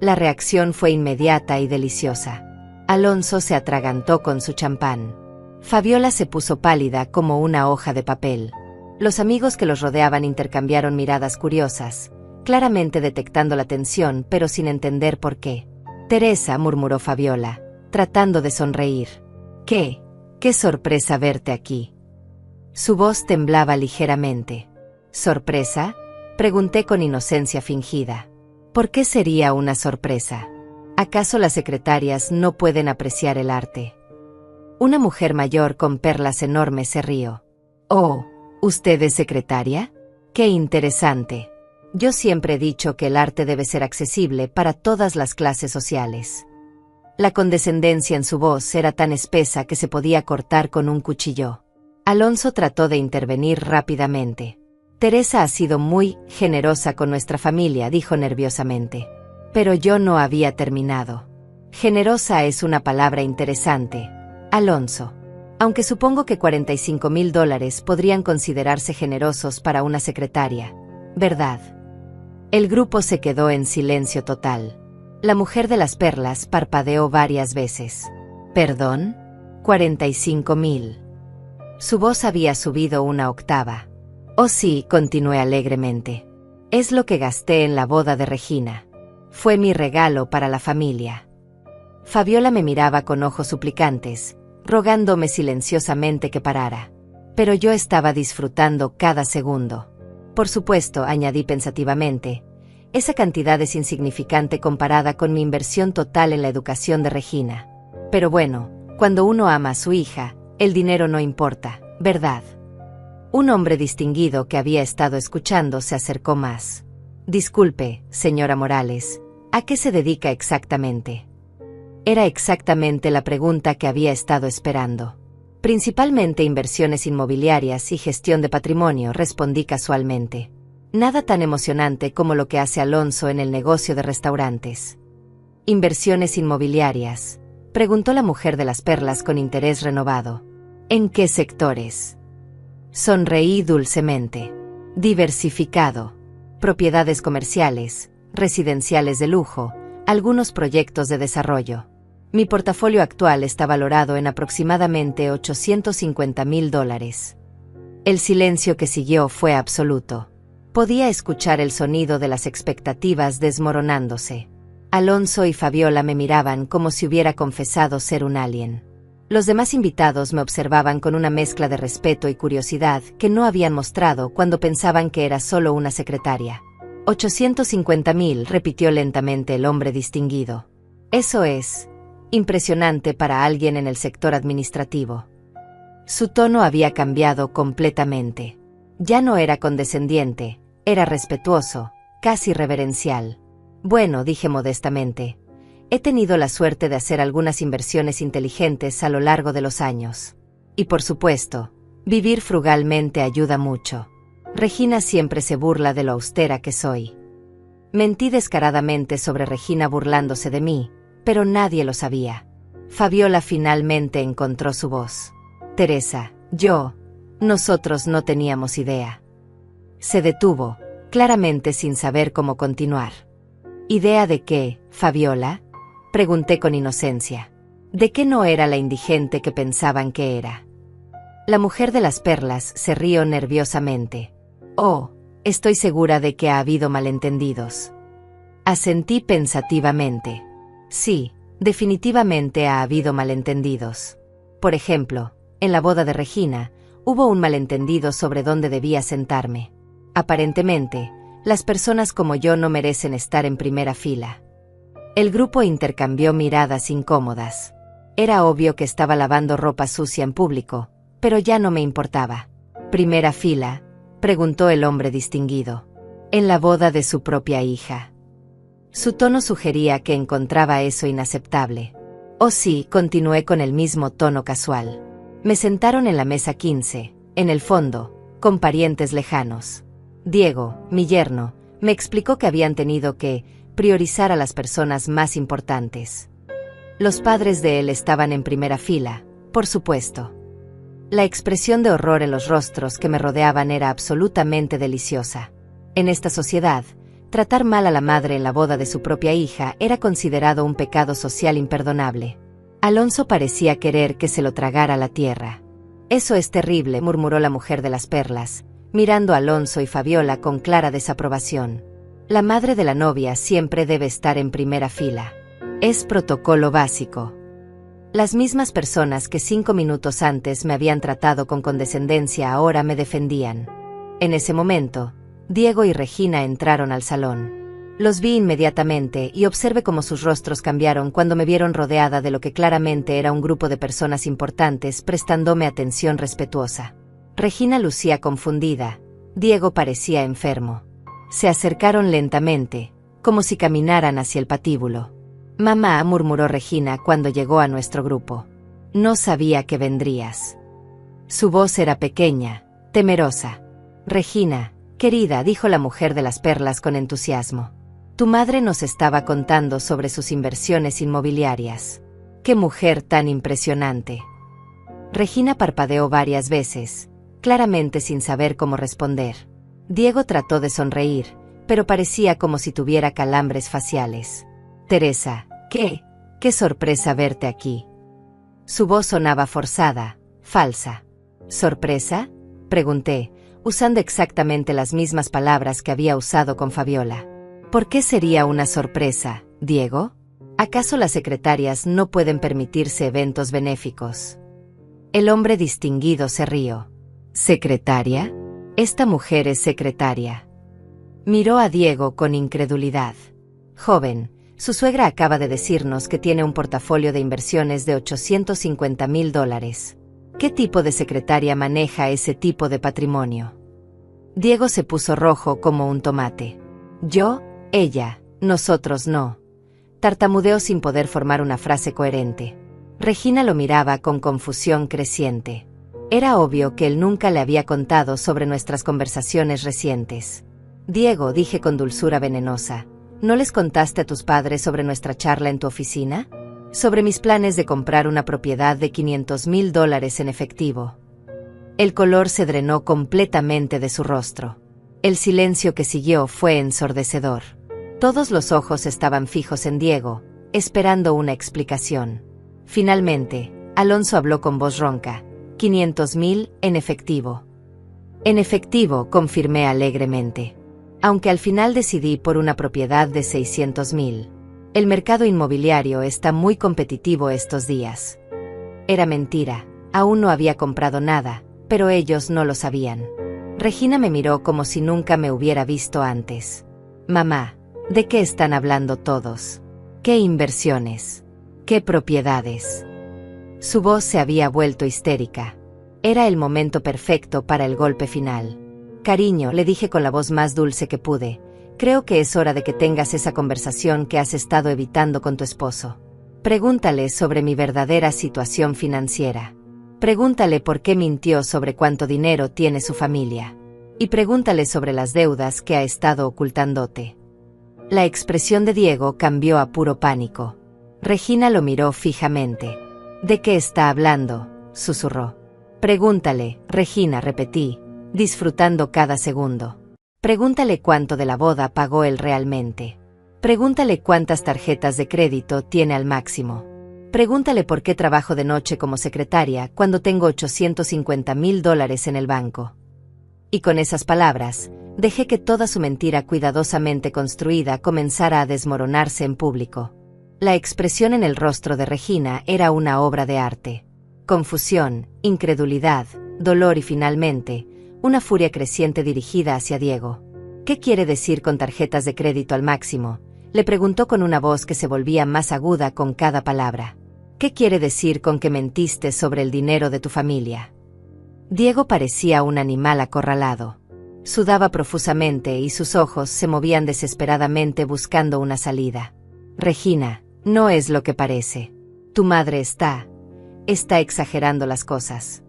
La reacción fue inmediata y deliciosa. Alonso se atragantó con su champán. Fabiola se puso pálida como una hoja de papel. Los amigos que los rodeaban intercambiaron miradas curiosas, claramente detectando la tensión, pero sin entender por qué. «Teresa», murmuró Fabiola, tratando de sonreír. «¿Qué sorpresa verte aquí». Su voz temblaba ligeramente. «¿Sorpresa?», pregunté con inocencia fingida. «¿Por qué sería una sorpresa? ¿Acaso las secretarias no pueden apreciar el arte?». Una mujer mayor con perlas enormes se rió. «Oh, ¿usted es secretaria? ¡Qué interesante! Yo siempre he dicho que el arte debe ser accesible para todas las clases sociales». La condescendencia en su voz era tan espesa que se podía cortar con un cuchillo. Alonso trató de intervenir rápidamente. «Teresa ha sido muy generosa con nuestra familia», dijo nerviosamente. Pero yo no había terminado. «Generosa es una palabra interesante, Alonso. Aunque supongo que $45,000 podrían considerarse generosos para una secretaria, ¿verdad?». El grupo se quedó en silencio total. La mujer de las perlas parpadeó varias veces. «¿Perdón? $45,000». Su voz había subido una octava. «Oh sí», continué alegremente. «Es lo que gasté en la boda de Regina. Fue mi regalo para la familia». Fabiola me miraba con ojos suplicantes, rogándome silenciosamente que parara. Pero yo estaba disfrutando cada segundo. «Por supuesto», añadí pensativamente, «esa cantidad es insignificante comparada con mi inversión total en la educación de Regina. Pero bueno, cuando uno ama a su hija, el dinero no importa, ¿verdad?». Un hombre distinguido que había estado escuchando se acercó más. «Disculpe, señora Morales, ¿a qué se dedica exactamente?». Era exactamente la pregunta que había estado esperando. «Principalmente inversiones inmobiliarias y gestión de patrimonio», respondí casualmente. Nada tan emocionante como lo que hace Alonso en el negocio de restaurantes. «¿Inversiones inmobiliarias?», preguntó la mujer de las perlas con interés renovado. «¿En qué sectores?». Sonreí dulcemente. «Diversificado. Propiedades comerciales, residenciales de lujo, algunos proyectos de desarrollo. Mi portafolio actual está valorado en aproximadamente $850,000. El silencio que siguió fue absoluto. Podía escuchar el sonido de las expectativas desmoronándose. Alonso y Fabiola me miraban como si hubiera confesado ser un alien. Los demás invitados me observaban con una mezcla de respeto y curiosidad que no habían mostrado cuando pensaban que era solo una secretaria. $850,000, repitió lentamente el hombre distinguido. «Eso es impresionante para alguien en el sector administrativo». Su tono había cambiado completamente. Ya no era condescendiente, era respetuoso, casi reverencial. «Bueno», dije modestamente, «he tenido la suerte de hacer algunas inversiones inteligentes a lo largo de los años. Y por supuesto, vivir frugalmente ayuda mucho. Regina siempre se burla de lo austera que soy». Mentí descaradamente sobre Regina burlándose de mí, pero nadie lo sabía. Fabiola finalmente encontró su voz. «Teresa, nosotros no teníamos idea». Se detuvo, claramente sin saber cómo continuar. ¿Idea de qué, Fabiola? Pregunté con inocencia. ¿De qué no era la indigente que pensaban que era? La mujer de las perlas se rió nerviosamente. Oh, estoy segura de que ha habido malentendidos. Asentí pensativamente. Sí, definitivamente ha habido malentendidos. Por ejemplo, en la boda de Regina, hubo un malentendido sobre dónde debía sentarme. Aparentemente, las personas como yo no merecen estar en primera fila. El grupo intercambió miradas incómodas. Era obvio que estaba lavando ropa sucia en público, pero ya no me importaba. ¿Primera fila?, preguntó el hombre distinguido. En la boda de su propia hija. Su tono sugería que encontraba eso inaceptable. Oh sí, continué con el mismo tono casual. Me sentaron en la mesa 15, en el fondo, con parientes lejanos. Diego, mi yerno, me explicó que habían tenido que priorizar a las personas más importantes. Los padres de él estaban en primera fila, por supuesto. La expresión de horror en los rostros que me rodeaban era absolutamente deliciosa. En esta sociedad, tratar mal a la madre en la boda de su propia hija era considerado un pecado social imperdonable. Alonso parecía querer que se lo tragara la tierra. Eso es terrible, murmuró la mujer de las perlas, mirando a Alonso y Fabiola con clara desaprobación. La madre de la novia siempre debe estar en primera fila. Es protocolo básico. Las mismas personas que 5 minutos antes me habían tratado con condescendencia ahora me defendían. En ese momento, Diego y Regina entraron al salón. Los vi inmediatamente y observé cómo sus rostros cambiaron cuando me vieron rodeada de lo que claramente era un grupo de personas importantes prestándome atención respetuosa. Regina lucía confundida, Diego parecía enfermo. Se acercaron lentamente, como si caminaran hacia el patíbulo. Mamá, murmuró Regina cuando llegó a nuestro grupo. No sabía que vendrías. Su voz era pequeña, temerosa. Regina, querida, dijo la mujer de las perlas con entusiasmo. Tu madre nos estaba contando sobre sus inversiones inmobiliarias. ¡Qué mujer tan impresionante! Regina parpadeó varias veces, claramente sin saber cómo responder. Diego trató de sonreír, pero parecía como si tuviera calambres faciales. Teresa, qué sorpresa verte aquí. Su voz sonaba forzada, falsa. ¿Sorpresa?, pregunté, usando exactamente las mismas palabras que había usado con Fabiola. ¿Por qué sería una sorpresa, Diego? ¿Acaso las secretarias no pueden permitirse eventos benéficos? El hombre distinguido se rió. ¿Secretaria? Esta mujer es secretaria. Miró a Diego con incredulidad. Joven, su suegra acaba de decirnos que tiene un portafolio de inversiones de $850,000. ¿Qué tipo de secretaria maneja ese tipo de patrimonio? Diego se puso rojo como un tomate. Yo, ella, nosotros no. Tartamudeó sin poder formar una frase coherente. Regina lo miraba con confusión creciente. Era obvio que él nunca le había contado sobre nuestras conversaciones recientes. Diego, dije con dulzura venenosa, ¿no les contaste a tus padres sobre nuestra charla en tu oficina? Sobre mis planes de comprar una propiedad de $500,000 en efectivo. El color se drenó completamente de su rostro. El silencio que siguió fue ensordecedor. Todos los ojos estaban fijos en Diego, esperando una explicación. Finalmente, Alonso habló con voz ronca. 500,000 en efectivo. En efectivo, confirmé alegremente. Aunque al final decidí por una propiedad de 600,000. El mercado inmobiliario está muy competitivo estos días. Era mentira, aún no había comprado nada, pero ellos no lo sabían. Regina me miró como si nunca me hubiera visto antes. Mamá, ¿de qué están hablando todos? ¿Qué inversiones? ¿Qué propiedades? Su voz se había vuelto histérica. Era el momento perfecto para el golpe final. Cariño, le dije con la voz más dulce que pude, creo que es hora de que tengas esa conversación que has estado evitando con tu esposo. Pregúntale sobre mi verdadera situación financiera. Pregúntale por qué mintió sobre cuánto dinero tiene su familia. Y pregúntale sobre las deudas que ha estado ocultándote. La expresión de Diego cambió a puro pánico. Regina lo miró fijamente. ¿De qué está hablando?, susurró. Pregúntale, Regina, repetí, disfrutando cada segundo. Pregúntale cuánto de la boda pagó él realmente. Pregúntale cuántas tarjetas de crédito tiene al máximo. Pregúntale por qué trabajo de noche como secretaria cuando tengo $850,000 en el banco. Y con esas palabras, dejé que toda su mentira cuidadosamente construida comenzara a desmoronarse en público. La expresión en el rostro de Regina era una obra de arte. Confusión, incredulidad, dolor y finalmente, una furia creciente dirigida hacia Diego. ¿Qué quiere decir con tarjetas de crédito al máximo?, le preguntó con una voz que se volvía más aguda con cada palabra. ¿Qué quiere decir con que mentiste sobre el dinero de tu familia? Diego parecía un animal acorralado. Sudaba profusamente y sus ojos se movían desesperadamente buscando una salida. Regina, no es lo que parece. Tu madre está exagerando las cosas.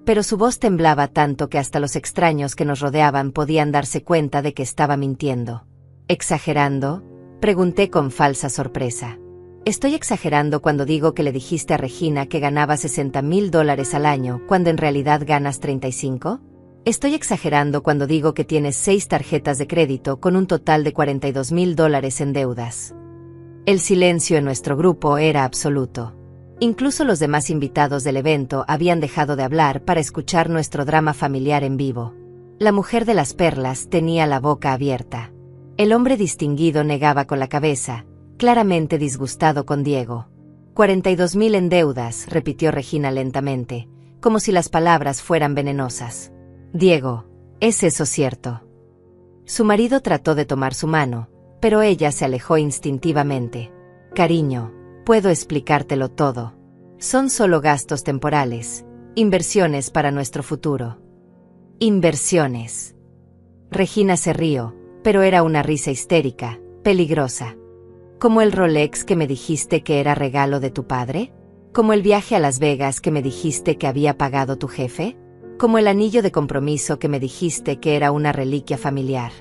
Pero su voz temblaba tanto que hasta los extraños que nos rodeaban podían darse cuenta de que estaba mintiendo. ¿Exagerando?, pregunté con falsa sorpresa. ¿Estoy exagerando cuando digo que le dijiste a Regina que ganaba $60,000 al año cuando en realidad ganas 35? ¿Estoy exagerando cuando digo que tienes 6 tarjetas de crédito con un total de $42,000 en deudas? El silencio en nuestro grupo era absoluto. Incluso los demás invitados del evento habían dejado de hablar para escuchar nuestro drama familiar en vivo. La mujer de las perlas tenía la boca abierta. El hombre distinguido negaba con la cabeza, claramente disgustado con Diego. 42,000 en deudas, repitió Regina lentamente, como si las palabras fueran venenosas. Diego, ¿es eso cierto? Su marido trató de tomar su mano, pero ella se alejó instintivamente. Cariño, puedo explicártelo todo. Son solo gastos temporales, inversiones para nuestro futuro. Inversiones. Regina se rió, pero era una risa histérica, peligrosa. ¿Como el Rolex que me dijiste que era regalo de tu padre? ¿Como el viaje a Las Vegas que me dijiste que había pagado tu jefe? ¿Como el anillo de compromiso que me dijiste que era una reliquia familiar?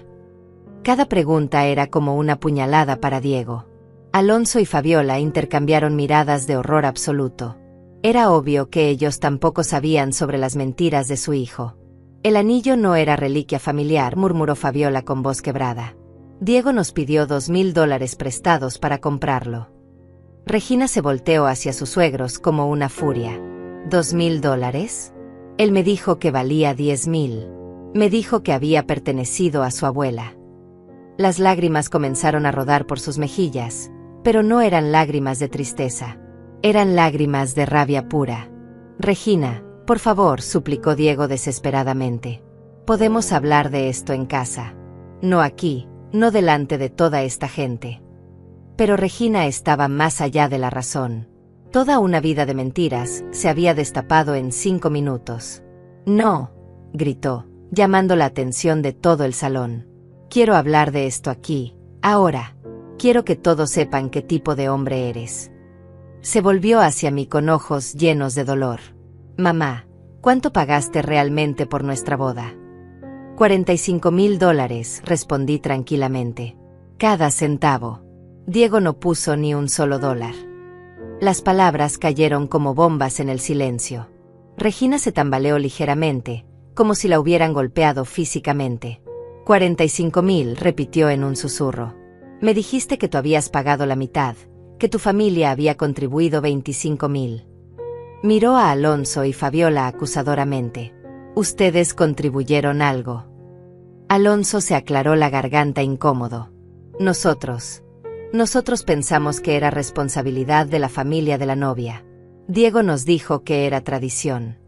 Cada pregunta era como una puñalada para Diego. Alonso y Fabiola intercambiaron miradas de horror absoluto. Era obvio que ellos tampoco sabían sobre las mentiras de su hijo. El anillo no era reliquia familiar, murmuró Fabiola con voz quebrada. Diego nos pidió $2,000 prestados para comprarlo. Regina se volteó hacia sus suegros como una furia. ¿$2,000? Él me dijo que valía 10,000. Me dijo que había pertenecido a su abuela. Las lágrimas comenzaron a rodar por sus mejillas, pero no eran lágrimas de tristeza. Eran lágrimas de rabia pura. Regina, por favor, suplicó Diego desesperadamente. Podemos hablar de esto en casa. No aquí, no delante de toda esta gente. Pero Regina estaba más allá de la razón. Toda una vida de mentiras se había destapado en 5 minutos. No, gritó, llamando la atención de todo el salón. Quiero hablar de esto aquí, ahora. Quiero que todos sepan qué tipo de hombre eres. Se volvió hacia mí con ojos llenos de dolor. Mamá, ¿cuánto pagaste realmente por nuestra boda? $45,000, respondí tranquilamente. Cada centavo. Diego no puso ni un solo dólar. Las palabras cayeron como bombas en el silencio. Regina se tambaleó ligeramente, como si la hubieran golpeado físicamente. 45,000, repitió en un susurro. Me dijiste que tú habías pagado la mitad, que tu familia había contribuido 25,000. Miró a Alonso y Fabiola acusadoramente. Ustedes contribuyeron algo. Alonso se aclaró la garganta incómodo. Nosotros pensamos que era responsabilidad de la familia de la novia. Diego nos dijo que era tradición.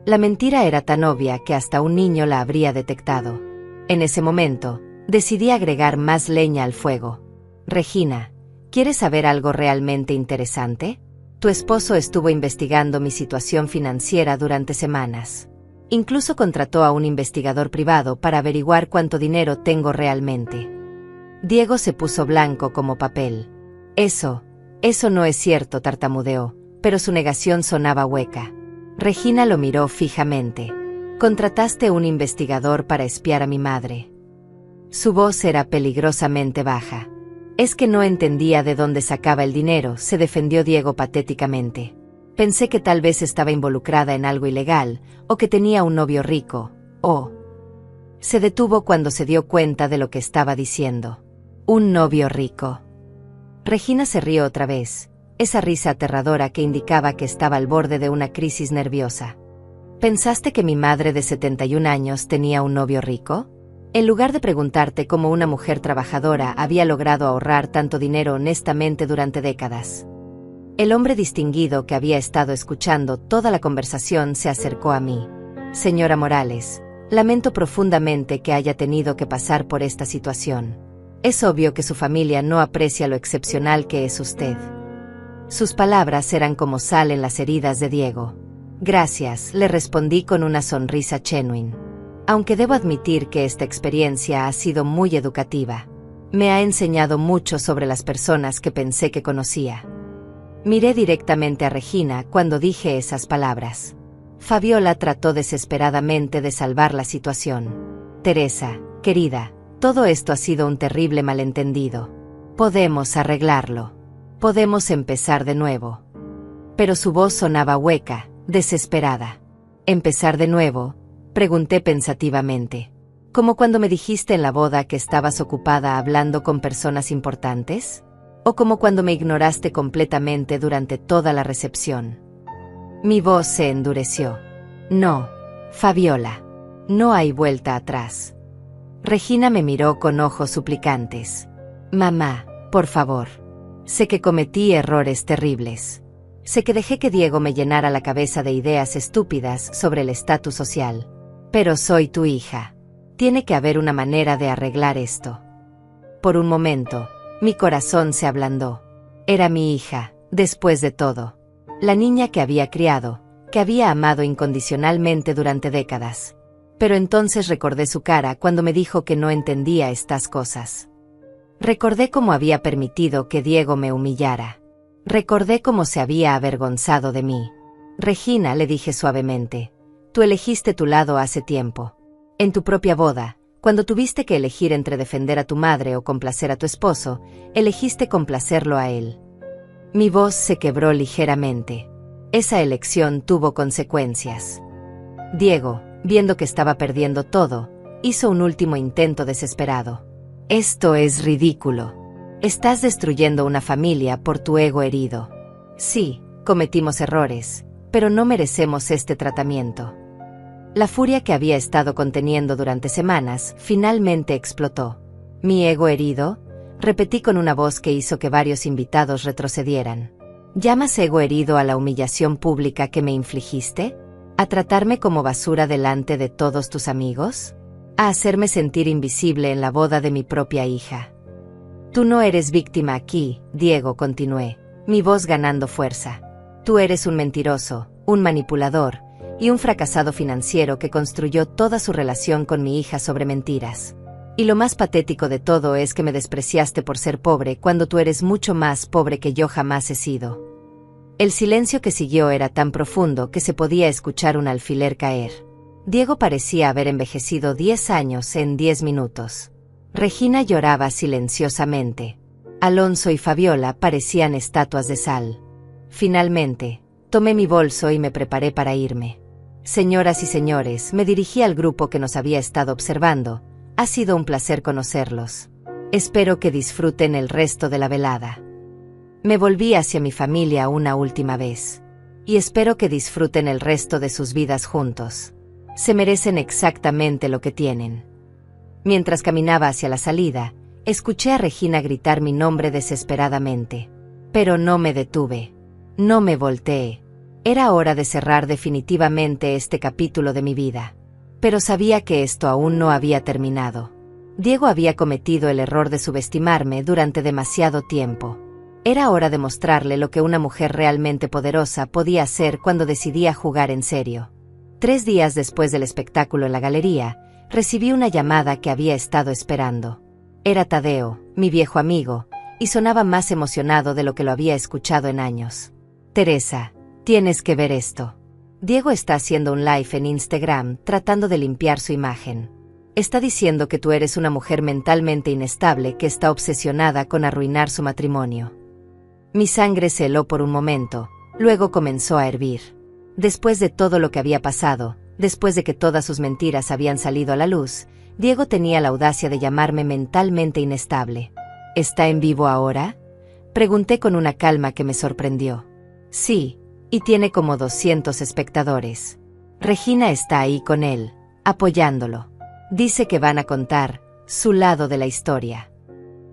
La mentira era tan obvia que hasta un niño la habría detectado. En ese momento, decidí agregar más leña al fuego. Regina, ¿quieres saber algo realmente interesante? Tu esposo estuvo investigando mi situación financiera durante semanas. Incluso contrató a un investigador privado para averiguar cuánto dinero tengo realmente. Diego se puso blanco como papel. Eso no es cierto, tartamudeó, pero su negación sonaba hueca. Regina lo miró fijamente. Contrataste un investigador para espiar a mi madre. Su voz era peligrosamente baja. Es que no entendía de dónde sacaba el dinero, se defendió Diego patéticamente. Pensé que tal vez estaba involucrada en algo ilegal, o que tenía un novio rico, o... Se detuvo cuando se dio cuenta de lo que estaba diciendo. Un novio rico. Regina se rió otra vez, esa risa aterradora que indicaba que estaba al borde de una crisis nerviosa. ¿Pensaste que mi madre de 71 años tenía un novio rico? En lugar de preguntarte cómo una mujer trabajadora había logrado ahorrar tanto dinero honestamente durante décadas. El hombre distinguido que había estado escuchando toda la conversación se acercó a mí. Señora Morales, lamento profundamente que haya tenido que pasar por esta situación. Es obvio que su familia no aprecia lo excepcional que es usted. Sus palabras eran como sal en las heridas de Diego. Gracias, le respondí con una sonrisa genuine. Aunque debo admitir que esta experiencia ha sido muy educativa. Me ha enseñado mucho sobre las personas que pensé que conocía. Miré directamente a Regina cuando dije esas palabras. Fabiola trató desesperadamente de salvar la situación. Teresa, querida, todo esto ha sido un terrible malentendido. Podemos arreglarlo. Podemos empezar de nuevo. Pero su voz sonaba hueca, desesperada. ¿Empezar de nuevo?, pregunté pensativamente. ¿Como cuando me dijiste en la boda que estabas ocupada hablando con personas importantes? ¿O como cuando me ignoraste completamente durante toda la recepción? Mi voz se endureció. No, Fabiola. No hay vuelta atrás. Regina me miró con ojos suplicantes. Mamá, por favor. Sé que cometí errores terribles. Sé que dejé que Diego me llenara la cabeza de ideas estúpidas sobre el estatus social. Pero soy tu hija. Tiene que haber una manera de arreglar esto. Por un momento, mi corazón se ablandó. Era mi hija, después de todo. La niña que había criado, que había amado incondicionalmente durante décadas. Pero entonces recordé su cara cuando me dijo que no entendía estas cosas. Recordé cómo había permitido que Diego me humillara. Recordé cómo se había avergonzado de mí. Regina, le dije suavemente, tú elegiste tu lado hace tiempo. En tu propia boda, cuando tuviste que elegir entre defender a tu madre o complacer a tu esposo, elegiste complacerlo a él. Mi voz se quebró ligeramente. Esa elección tuvo consecuencias. Diego, viendo que estaba perdiendo todo, hizo un último intento desesperado. Esto es ridículo. Estás destruyendo una familia por tu ego herido. Sí, cometimos errores, pero no merecemos este tratamiento. La furia que había estado conteniendo durante semanas finalmente explotó. ¿Mi ego herido?, repetí con una voz que hizo que varios invitados retrocedieran. ¿Llamas ego herido a la humillación pública que me infligiste? ¿A tratarme como basura delante de todos tus amigos? ¿A hacerme sentir invisible en la boda de mi propia hija? Tú no eres víctima aquí, Diego, continué, mi voz ganando fuerza. Tú eres un mentiroso, un manipulador, y un fracasado financiero que construyó toda su relación con mi hija sobre mentiras. Y lo más patético de todo es que me despreciaste por ser pobre cuando tú eres mucho más pobre que yo jamás he sido. El silencio que siguió era tan profundo que se podía escuchar un alfiler caer. Diego parecía haber envejecido 10 años en 10 minutos. Regina lloraba silenciosamente. Alonso y Fabiola parecían estatuas de sal. Finalmente, tomé mi bolso y me preparé para irme. Señoras y señores, me dirigí al grupo que nos había estado observando. Ha sido un placer conocerlos. Espero que disfruten el resto de la velada. Me volví hacia mi familia una última vez. Y espero que disfruten el resto de sus vidas juntos. Se merecen exactamente lo que tienen. Mientras caminaba hacia la salida, escuché a Regina gritar mi nombre desesperadamente. Pero no me detuve. No me volteé. Era hora de cerrar definitivamente este capítulo de mi vida. Pero sabía que esto aún no había terminado. Diego había cometido el error de subestimarme durante demasiado tiempo. Era hora de mostrarle lo que una mujer realmente poderosa podía hacer cuando decidía jugar en serio. 3 días después del espectáculo en la galería, recibí una llamada que había estado esperando. Era Tadeo, mi viejo amigo, y sonaba más emocionado de lo que lo había escuchado en años. Teresa, tienes que ver esto. Diego está haciendo un live en Instagram tratando de limpiar su imagen. Está diciendo que tú eres una mujer mentalmente inestable que está obsesionada con arruinar su matrimonio. Mi sangre se heló por un momento, luego comenzó a hervir. Después de todo lo que había pasado, después de que todas sus mentiras habían salido a la luz, Diego tenía la audacia de llamarme mentalmente inestable. ¿Está en vivo ahora? Pregunté con una calma que me sorprendió. Sí, y tiene como 200 espectadores. Regina está ahí con él, apoyándolo. Dice que van a contar su lado de la historia.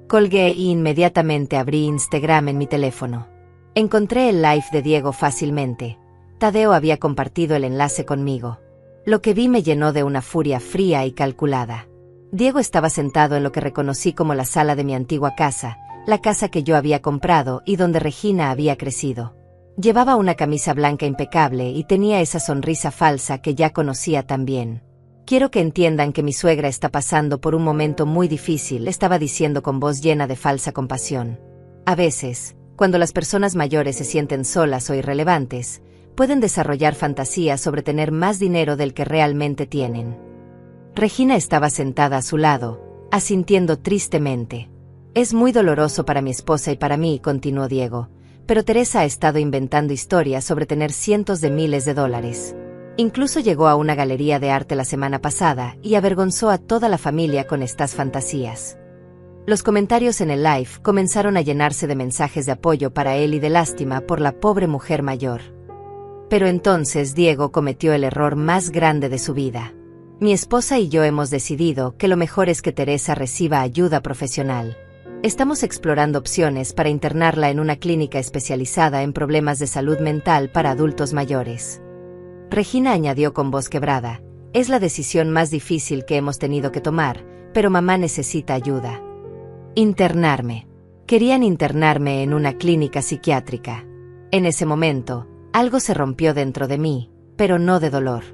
Colgué y inmediatamente abrí Instagram en mi teléfono. Encontré el live de Diego fácilmente. Tadeo había compartido el enlace conmigo. Lo que vi me llenó de una furia fría y calculada. Diego estaba sentado en lo que reconocí como la sala de mi antigua casa, la casa que yo había comprado y donde Regina había crecido. Llevaba una camisa blanca impecable y tenía esa sonrisa falsa que ya conocía tan bien. Quiero que entiendan que mi suegra está pasando por un momento muy difícil, estaba diciendo con voz llena de falsa compasión. A veces, cuando las personas mayores se sienten solas o irrelevantes, pueden desarrollar fantasías sobre tener más dinero del que realmente tienen. Regina estaba sentada a su lado, asintiendo tristemente. Es muy doloroso para mi esposa y para mí, continuó Diego, pero Teresa ha estado inventando historias sobre tener cientos de miles de dólares. Incluso llegó a una galería de arte la semana pasada y avergonzó a toda la familia con estas fantasías. Los comentarios en el live comenzaron a llenarse de mensajes de apoyo para él y de lástima por la pobre mujer mayor. Pero entonces Diego cometió el error más grande de su vida. Mi esposa y yo hemos decidido que lo mejor es que Teresa reciba ayuda profesional. Estamos explorando opciones para internarla en una clínica especializada en problemas de salud mental para adultos mayores. Regina añadió con voz quebrada, es la decisión más difícil que hemos tenido que tomar, pero mamá necesita ayuda. Internarme. Querían internarme en una clínica psiquiátrica. En ese momento, algo se rompió dentro de mí, pero no de dolor.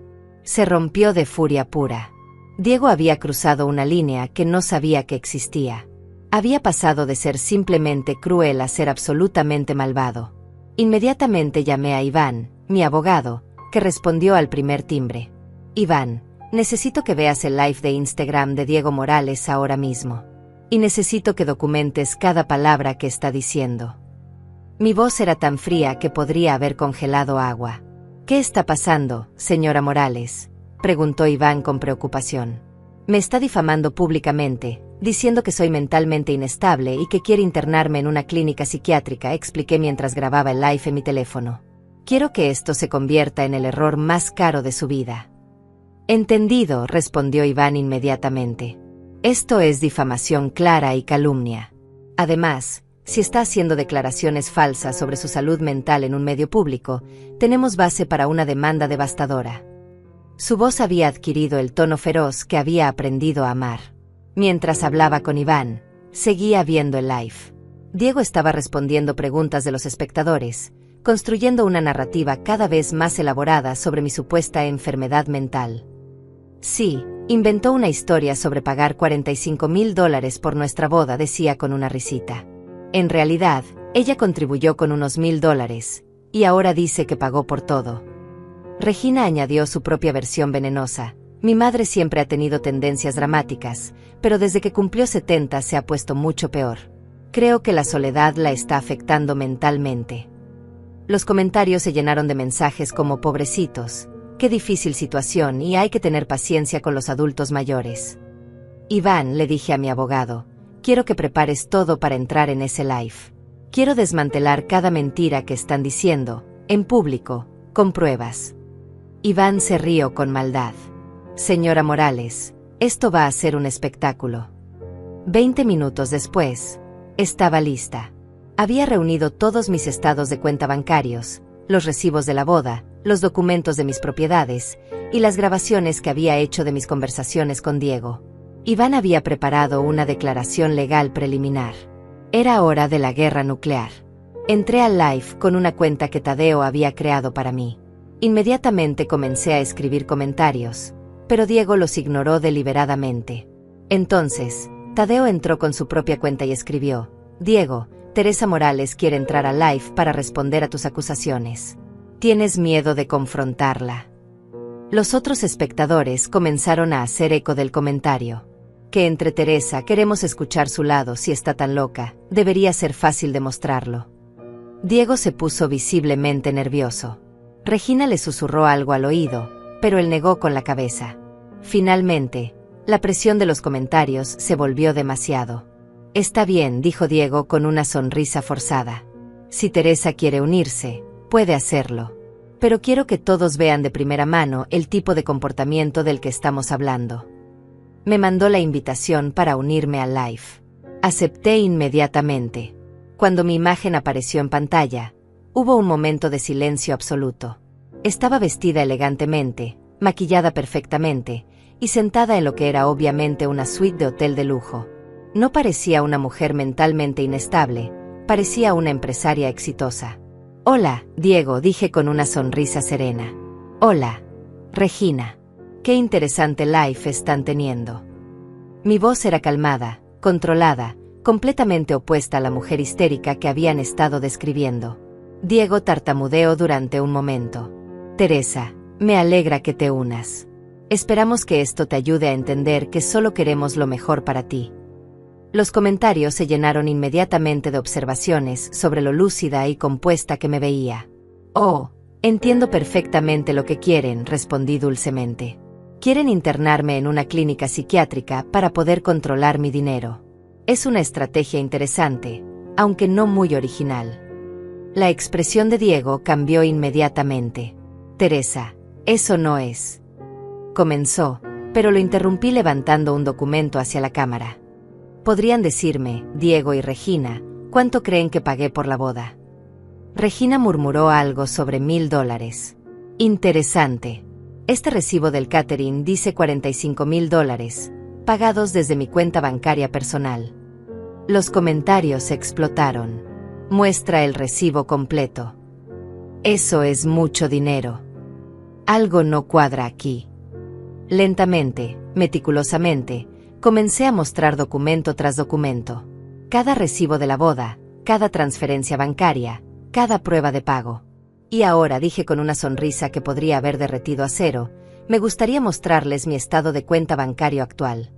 Se rompió de furia pura. Diego había cruzado una línea que no sabía que existía. Había pasado de ser simplemente cruel a ser absolutamente malvado. Inmediatamente llamé a Iván, mi abogado, que respondió al primer timbre. Iván, necesito que veas el live de Instagram de Diego Morales ahora mismo. Y necesito que documentes cada palabra que está diciendo. Mi voz era tan fría que podría haber congelado agua. ¿Qué está pasando, señora Morales?, preguntó Iván con preocupación. Me está difamando públicamente, diciendo que soy mentalmente inestable y que quiere internarme en una clínica psiquiátrica, expliqué mientras grababa el live en mi teléfono. Quiero que esto se convierta en el error más caro de su vida. Entendido, respondió Iván inmediatamente. Esto es difamación clara y calumnia. Además, si está haciendo declaraciones falsas sobre su salud mental en un medio público, tenemos base para una demanda devastadora. Su voz había adquirido el tono feroz que había aprendido a amar. Mientras hablaba con Iván, seguía viendo el live. Diego estaba respondiendo preguntas de los espectadores, construyendo una narrativa cada vez más elaborada sobre mi supuesta enfermedad mental. Sí, inventó una historia sobre pagar $45,000 por nuestra boda, decía con una risita. En realidad, ella contribuyó con unos $1,000, y ahora dice que pagó por todo. Regina añadió su propia versión venenosa. Mi madre siempre ha tenido tendencias dramáticas, pero desde que cumplió 70 se ha puesto mucho peor. Creo que la soledad la está afectando mentalmente. Los comentarios se llenaron de mensajes como pobrecitos, qué difícil situación y hay que tener paciencia con los adultos mayores. Iván, le dije a mi abogado, quiero que prepares todo para entrar en ese live. Quiero desmantelar cada mentira que están diciendo, en público, con pruebas. Iván se rió con maldad. Señora Morales, esto va a ser un espectáculo. 20 minutos después, estaba lista. Había reunido todos mis estados de cuenta bancarios, los recibos de la boda, los documentos de mis propiedades y las grabaciones que había hecho de mis conversaciones con Diego. Iván había preparado una declaración legal preliminar. Era hora de la guerra nuclear. Entré al live con una cuenta que Tadeo había creado para mí. Inmediatamente comencé a escribir comentarios, pero Diego los ignoró deliberadamente. Entonces, Tadeo entró con su propia cuenta y escribió: Diego, Teresa Morales quiere entrar al live para responder a tus acusaciones. ¿Tienes miedo de confrontarla? Los otros espectadores comenzaron a hacer eco del comentario. Que entre Teresa, queremos escuchar su lado, si está tan loca, debería ser fácil demostrarlo. Diego se puso visiblemente nervioso. Regina le susurró algo al oído, pero él negó con la cabeza. Finalmente, la presión de los comentarios se volvió demasiado. Está bien, dijo Diego con una sonrisa forzada. Si Teresa quiere unirse, puede hacerlo. Pero quiero que todos vean de primera mano el tipo de comportamiento del que estamos hablando. Me mandó la invitación para unirme al live. Acepté inmediatamente. Cuando mi imagen apareció en pantalla, hubo un momento de silencio absoluto. Estaba vestida elegantemente, maquillada perfectamente, y sentada en lo que era obviamente una suite de hotel de lujo. No parecía una mujer mentalmente inestable, parecía una empresaria exitosa. Hola, Diego, dije con una sonrisa serena. Hola, Regina. Qué interesante live están teniendo. Mi voz era calmada, controlada, completamente opuesta a la mujer histérica que habían estado describiendo. Diego tartamudeó durante un momento. Teresa, me alegra que te unas. Esperamos que esto te ayude a entender que solo queremos lo mejor para ti. Los comentarios se llenaron inmediatamente de observaciones sobre lo lúcida y compuesta que me veía. Oh, entiendo perfectamente lo que quieren, respondí dulcemente. Quieren internarme en una clínica psiquiátrica para poder controlar mi dinero. Es una estrategia interesante, aunque no muy original. La expresión de Diego cambió inmediatamente. Teresa, eso no es. Comenzó, pero lo interrumpí levantando un documento hacia la cámara. Podrían decirme, Diego y Regina, ¿cuánto creen que pagué por la boda? Regina murmuró algo sobre $1,000. Interesante. Este recibo del catering dice $45,000, pagados desde mi cuenta bancaria personal. Los comentarios explotaron. Muestra el recibo completo. Eso es mucho dinero. Algo no cuadra aquí. Lentamente, meticulosamente, comencé a mostrar documento tras documento. Cada recibo de la boda, cada transferencia bancaria, cada prueba de pago. Y ahora, dije con una sonrisa que podría haber derretido acero, me gustaría mostrarles mi estado de cuenta bancario actual.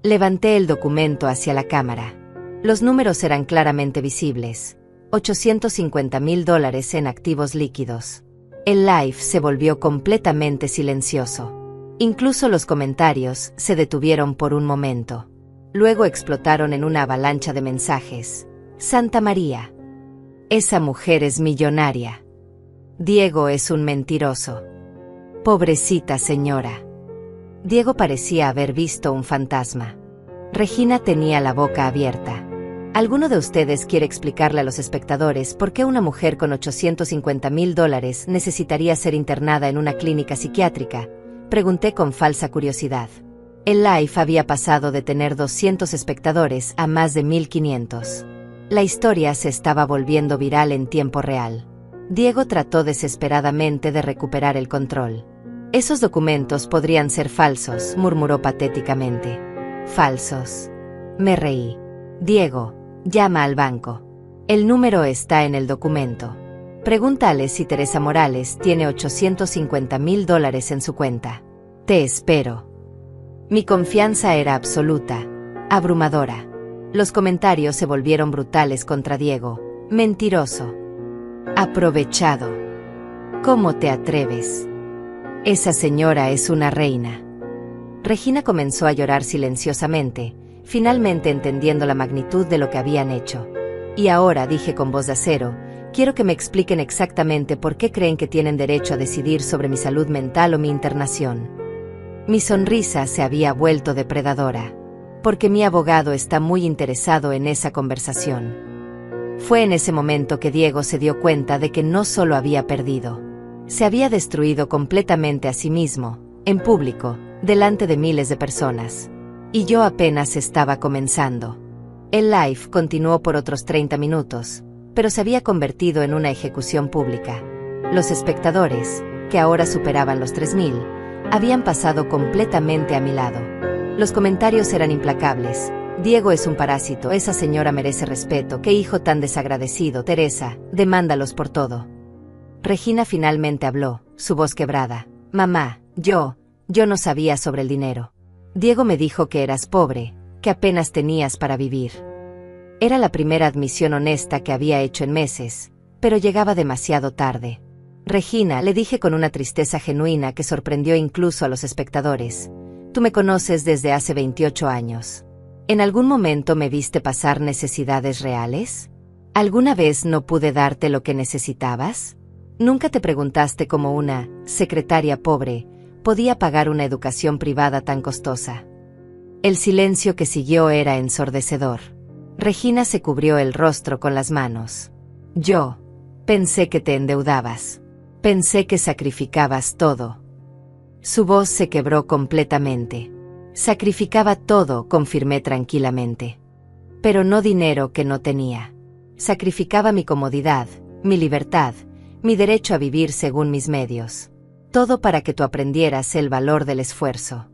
Levanté el documento hacia la cámara. Los números eran claramente visibles. $850,000 en activos líquidos. El live se volvió completamente silencioso. Incluso los comentarios se detuvieron por un momento. Luego explotaron en una avalancha de mensajes. Santa María. Esa mujer es millonaria. Diego es un mentiroso. Pobrecita señora. Diego parecía haber visto un fantasma. Regina tenía la boca abierta. ¿Alguno de ustedes quiere explicarle a los espectadores por qué una mujer con $850,000 necesitaría ser internada en una clínica psiquiátrica? Pregunté con falsa curiosidad. El live había pasado de tener 200 espectadores a más de 1,500. La historia se estaba volviendo viral en tiempo real. Diego trató desesperadamente de recuperar el control. Esos documentos podrían ser falsos, murmuró patéticamente. ¿Falsos? Me reí. Diego, llama al banco. El número está en el documento. Pregúntale si Teresa Morales tiene $850,000 en su cuenta. Te espero. Mi confianza era absoluta, abrumadora. Los comentarios se volvieron brutales contra Diego. Mentiroso. Aprovechado. ¿Cómo te atreves? Esa señora es una reina. Regina comenzó a llorar silenciosamente, finalmente entendiendo la magnitud de lo que habían hecho. Y ahora, dije con voz de acero, quiero que me expliquen exactamente por qué creen que tienen derecho a decidir sobre mi salud mental o mi internación. Mi sonrisa se había vuelto depredadora. Porque mi abogado está muy interesado en esa conversación. Fue en ese momento que Diego se dio cuenta de que no solo había perdido. Se había destruido completamente a sí mismo, en público, delante de miles de personas. Y yo apenas estaba comenzando. El live continuó por otros 30 minutos, pero se había convertido en una ejecución pública. Los espectadores, que ahora superaban los 3,000, habían pasado completamente a mi lado. Los comentarios eran implacables. Diego es un parásito, esa señora merece respeto, qué hijo tan desagradecido, Teresa, demándalos por todo. Regina finalmente habló, su voz quebrada. Mamá, yo no sabía sobre el dinero. Diego me dijo que eras pobre, que apenas tenías para vivir. Era la primera admisión honesta que había hecho en meses, pero llegaba demasiado tarde. Regina, le dije con una tristeza genuina que sorprendió incluso a los espectadores, tú me conoces desde hace 28 años. ¿En algún momento me viste pasar necesidades reales? ¿Alguna vez no pude darte lo que necesitabas? ¿Nunca te preguntaste cómo una secretaria pobre podía pagar una educación privada tan costosa? El silencio que siguió era ensordecedor. Regina se cubrió el rostro con las manos. Yo pensé que te endeudabas. Pensé que sacrificabas todo. Su voz se quebró completamente. Sacrificaba todo, confirmé tranquilamente. Pero no dinero que no tenía. Sacrificaba mi comodidad, mi libertad, mi derecho a vivir según mis medios. Todo para que tú aprendieras el valor del esfuerzo.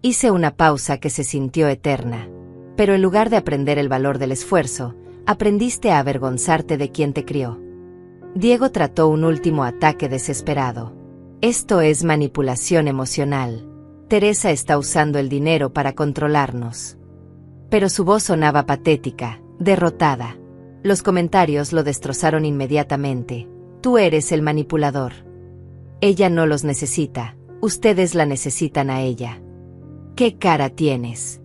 Hice una pausa que se sintió eterna. Pero en lugar de aprender el valor del esfuerzo, aprendiste a avergonzarte de quien te crió. Diego trató un último ataque desesperado. Esto es manipulación emocional. Teresa está usando el dinero para controlarnos. Pero su voz sonaba patética, derrotada. Los comentarios lo destrozaron inmediatamente. Tú eres el manipulador. Ella no los necesita, ustedes la necesitan a ella. ¿Qué cara tienes?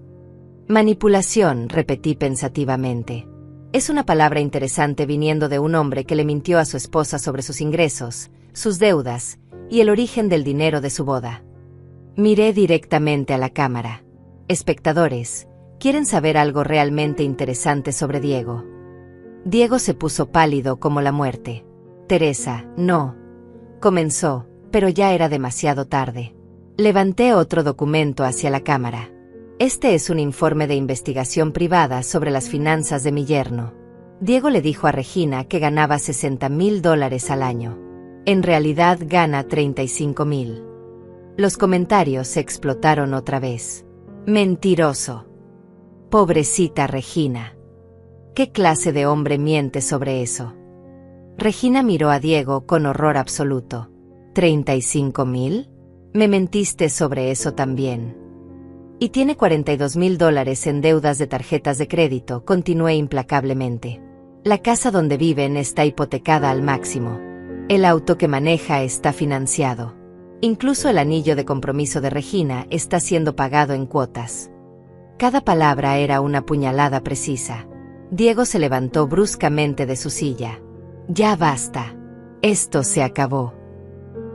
Manipulación, repetí pensativamente. Es una palabra interesante viniendo de un hombre que le mintió a su esposa sobre sus ingresos, sus deudas y el origen del dinero de su boda. Miré directamente a la cámara. Espectadores, ¿quieren saber algo realmente interesante sobre Diego? Diego se puso pálido como la muerte. Teresa, no. Comenzó, pero ya era demasiado tarde. Levanté otro documento hacia la cámara. Este es un informe de investigación privada sobre las finanzas de mi yerno. Diego le dijo a Regina que ganaba $60,000 al año. En realidad gana 35,000. Los comentarios se explotaron otra vez. Mentiroso. Pobrecita Regina. ¿Qué clase de hombre miente sobre eso? Regina miró a Diego con horror absoluto. ¿35,000? Me mentiste sobre eso también. Y tiene $42,000 en deudas de tarjetas de crédito, continué implacablemente. La casa donde viven está hipotecada al máximo. El auto que maneja está financiado. Incluso el anillo de compromiso de Regina está siendo pagado en cuotas. Cada palabra era una puñalada precisa. Diego se levantó bruscamente de su silla. Ya basta. Esto se acabó.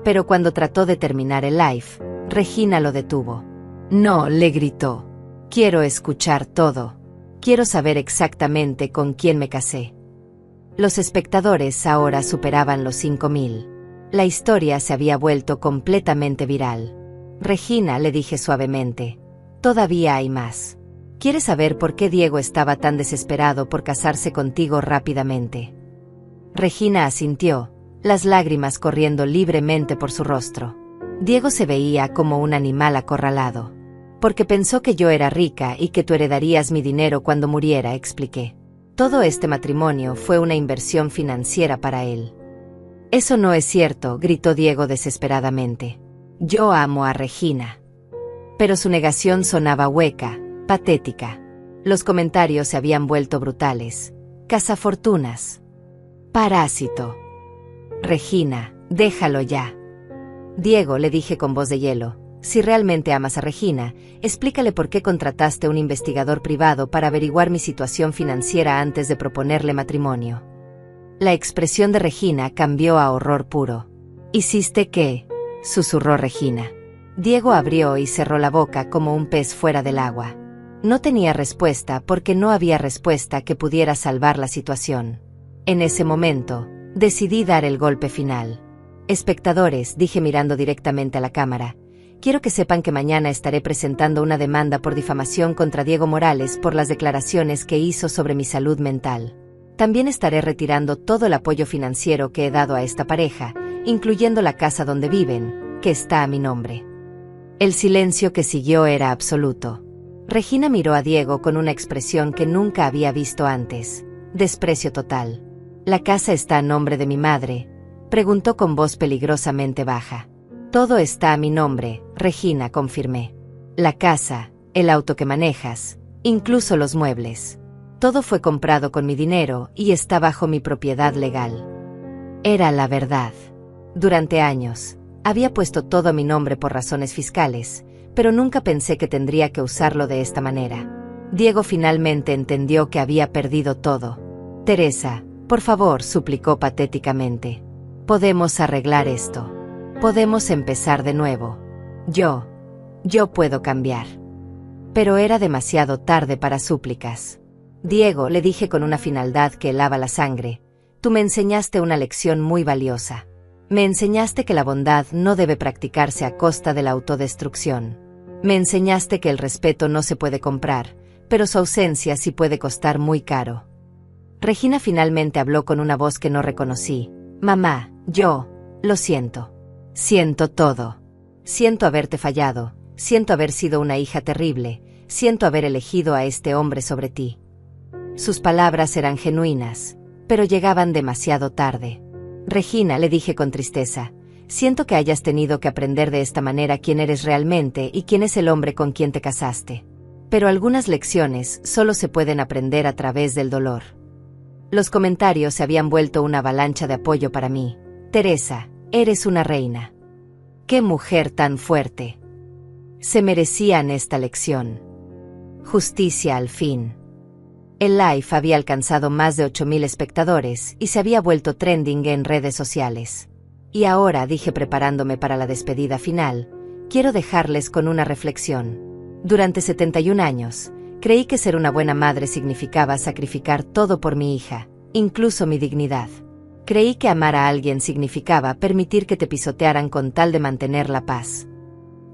Pero cuando trató de terminar el live, Regina lo detuvo. No, le gritó. Quiero escuchar todo. Quiero saber exactamente con quién me casé. Los espectadores ahora superaban los 5,000. La historia se había vuelto completamente viral. Regina, le dije suavemente. Todavía hay más. ¿Quieres saber por qué Diego estaba tan desesperado por casarse contigo rápidamente? Regina asintió, las lágrimas corriendo libremente por su rostro. Diego se veía como un animal acorralado. Porque pensó que yo era rica y que tú heredarías mi dinero cuando muriera, expliqué. Todo este matrimonio fue una inversión financiera para él. Eso no es cierto, gritó Diego desesperadamente. Yo amo a Regina. Pero su negación sonaba hueca, patética. Los comentarios se habían vuelto brutales. Cazafortunas. Parásito. Regina, déjalo ya. Diego, le dije con voz de hielo, si realmente amas a Regina, explícale por qué contrataste a un investigador privado para averiguar mi situación financiera antes de proponerle matrimonio. La expresión de Regina cambió a horror puro. ¿Hiciste qué?, susurró Regina. Diego abrió y cerró la boca como un pez fuera del agua. No tenía respuesta porque no había respuesta que pudiera salvar la situación. En ese momento, decidí dar el golpe final. Espectadores, dije mirando directamente a la cámara, quiero que sepan que mañana estaré presentando una demanda por difamación contra Diego Morales por las declaraciones que hizo sobre mi salud mental. También estaré retirando todo el apoyo financiero que he dado a esta pareja, incluyendo la casa donde viven, que está a mi nombre. El silencio que siguió era absoluto. Regina miró a Diego con una expresión que nunca había visto antes. Desprecio total. ¿La casa está a nombre de mi madre?, preguntó con voz peligrosamente baja. Todo está a mi nombre, Regina, confirmé. La casa, el auto que manejas, incluso los muebles. Todo fue comprado con mi dinero y está bajo mi propiedad legal. Era la verdad. Durante años, había puesto todo a mi nombre por razones fiscales, pero nunca pensé que tendría que usarlo de esta manera. Diego finalmente entendió que había perdido todo. Teresa, por favor, suplicó patéticamente. Podemos arreglar esto. Podemos empezar de nuevo. Yo puedo cambiar. Pero era demasiado tarde para súplicas. Diego, le dije con una finalidad que helaba la sangre, tú me enseñaste una lección muy valiosa. Me enseñaste que la bondad no debe practicarse a costa de la autodestrucción. Me enseñaste que el respeto no se puede comprar, pero su ausencia sí puede costar muy caro. Regina finalmente habló con una voz que no reconocí. Mamá, lo siento. Siento todo. Siento haberte fallado, siento haber sido una hija terrible, siento haber elegido a este hombre sobre ti. Sus palabras eran genuinas, pero llegaban demasiado tarde. Regina, le dije con tristeza, siento que hayas tenido que aprender de esta manera quién eres realmente y quién es el hombre con quien te casaste. Pero algunas lecciones solo se pueden aprender a través del dolor. Los comentarios se habían vuelto una avalancha de apoyo para mí. Teresa, eres una reina. ¡Qué mujer tan fuerte! Se merecían esta lección. Justicia al fin. El live había alcanzado más de 8.000 espectadores y se había vuelto trending en redes sociales. Y ahora, dije preparándome para la despedida final, quiero dejarles con una reflexión. Durante 71 años, creí que ser una buena madre significaba sacrificar todo por mi hija, incluso mi dignidad. Creí que amar a alguien significaba permitir que te pisotearan con tal de mantener la paz.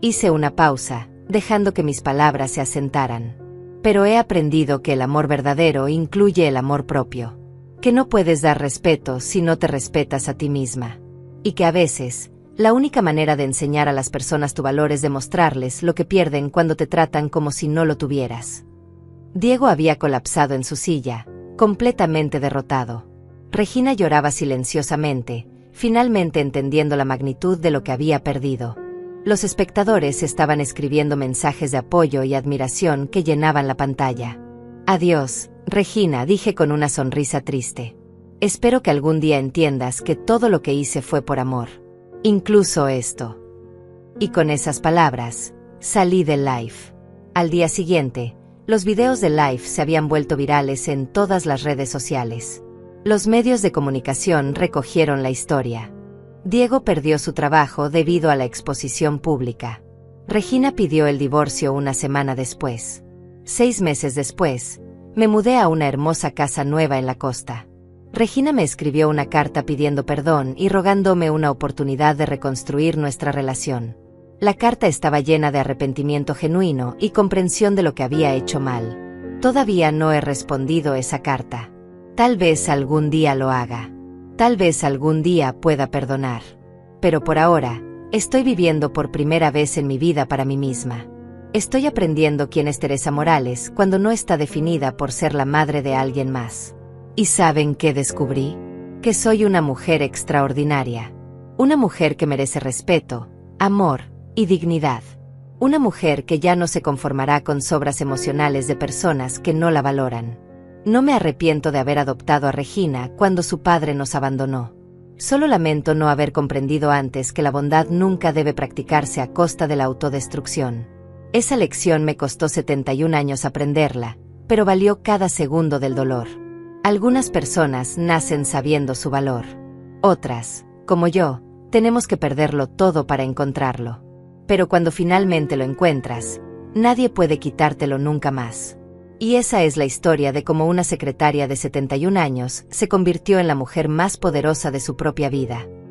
Hice una pausa, dejando que mis palabras se asentaran. Pero he aprendido que el amor verdadero incluye el amor propio. Que no puedes dar respeto si no te respetas a ti misma. Y que a veces, la única manera de enseñar a las personas tu valor es demostrarles lo que pierden cuando te tratan como si no lo tuvieras. Diego había colapsado en su silla, completamente derrotado. Regina lloraba silenciosamente, finalmente entendiendo la magnitud de lo que había perdido. Los espectadores estaban escribiendo mensajes de apoyo y admiración que llenaban la pantalla. Adiós, Regina, dije con una sonrisa triste. Espero que algún día entiendas que todo lo que hice fue por amor. Incluso esto. Y con esas palabras, salí del live. Al día siguiente, los videos del live se habían vuelto virales en todas las redes sociales. Los medios de comunicación recogieron la historia. Diego perdió su trabajo debido a la exposición pública. Regina pidió el divorcio una semana después. 6 meses después, me mudé a una hermosa casa nueva en la costa. Regina me escribió una carta pidiendo perdón y rogándome una oportunidad de reconstruir nuestra relación. La carta estaba llena de arrepentimiento genuino y comprensión de lo que había hecho mal. Todavía no he respondido esa carta. Tal vez algún día lo haga. Tal vez algún día pueda perdonar. Pero por ahora, estoy viviendo por primera vez en mi vida para mí misma. Estoy aprendiendo quién es Teresa Morales cuando no está definida por ser la madre de alguien más. ¿Y saben qué descubrí? Que soy una mujer extraordinaria. Una mujer que merece respeto, amor y dignidad. Una mujer que ya no se conformará con sobras emocionales de personas que no la valoran. No me arrepiento de haber adoptado a Regina cuando su padre nos abandonó. Solo lamento no haber comprendido antes que la bondad nunca debe practicarse a costa de la autodestrucción. Esa lección me costó 71 años aprenderla, pero valió cada segundo del dolor. Algunas personas nacen sabiendo su valor. Otras, como yo, tenemos que perderlo todo para encontrarlo. Pero cuando finalmente lo encuentras, nadie puede quitártelo nunca más. Y esa es la historia de cómo una secretaria de 71 años se convirtió en la mujer más poderosa de su propia vida.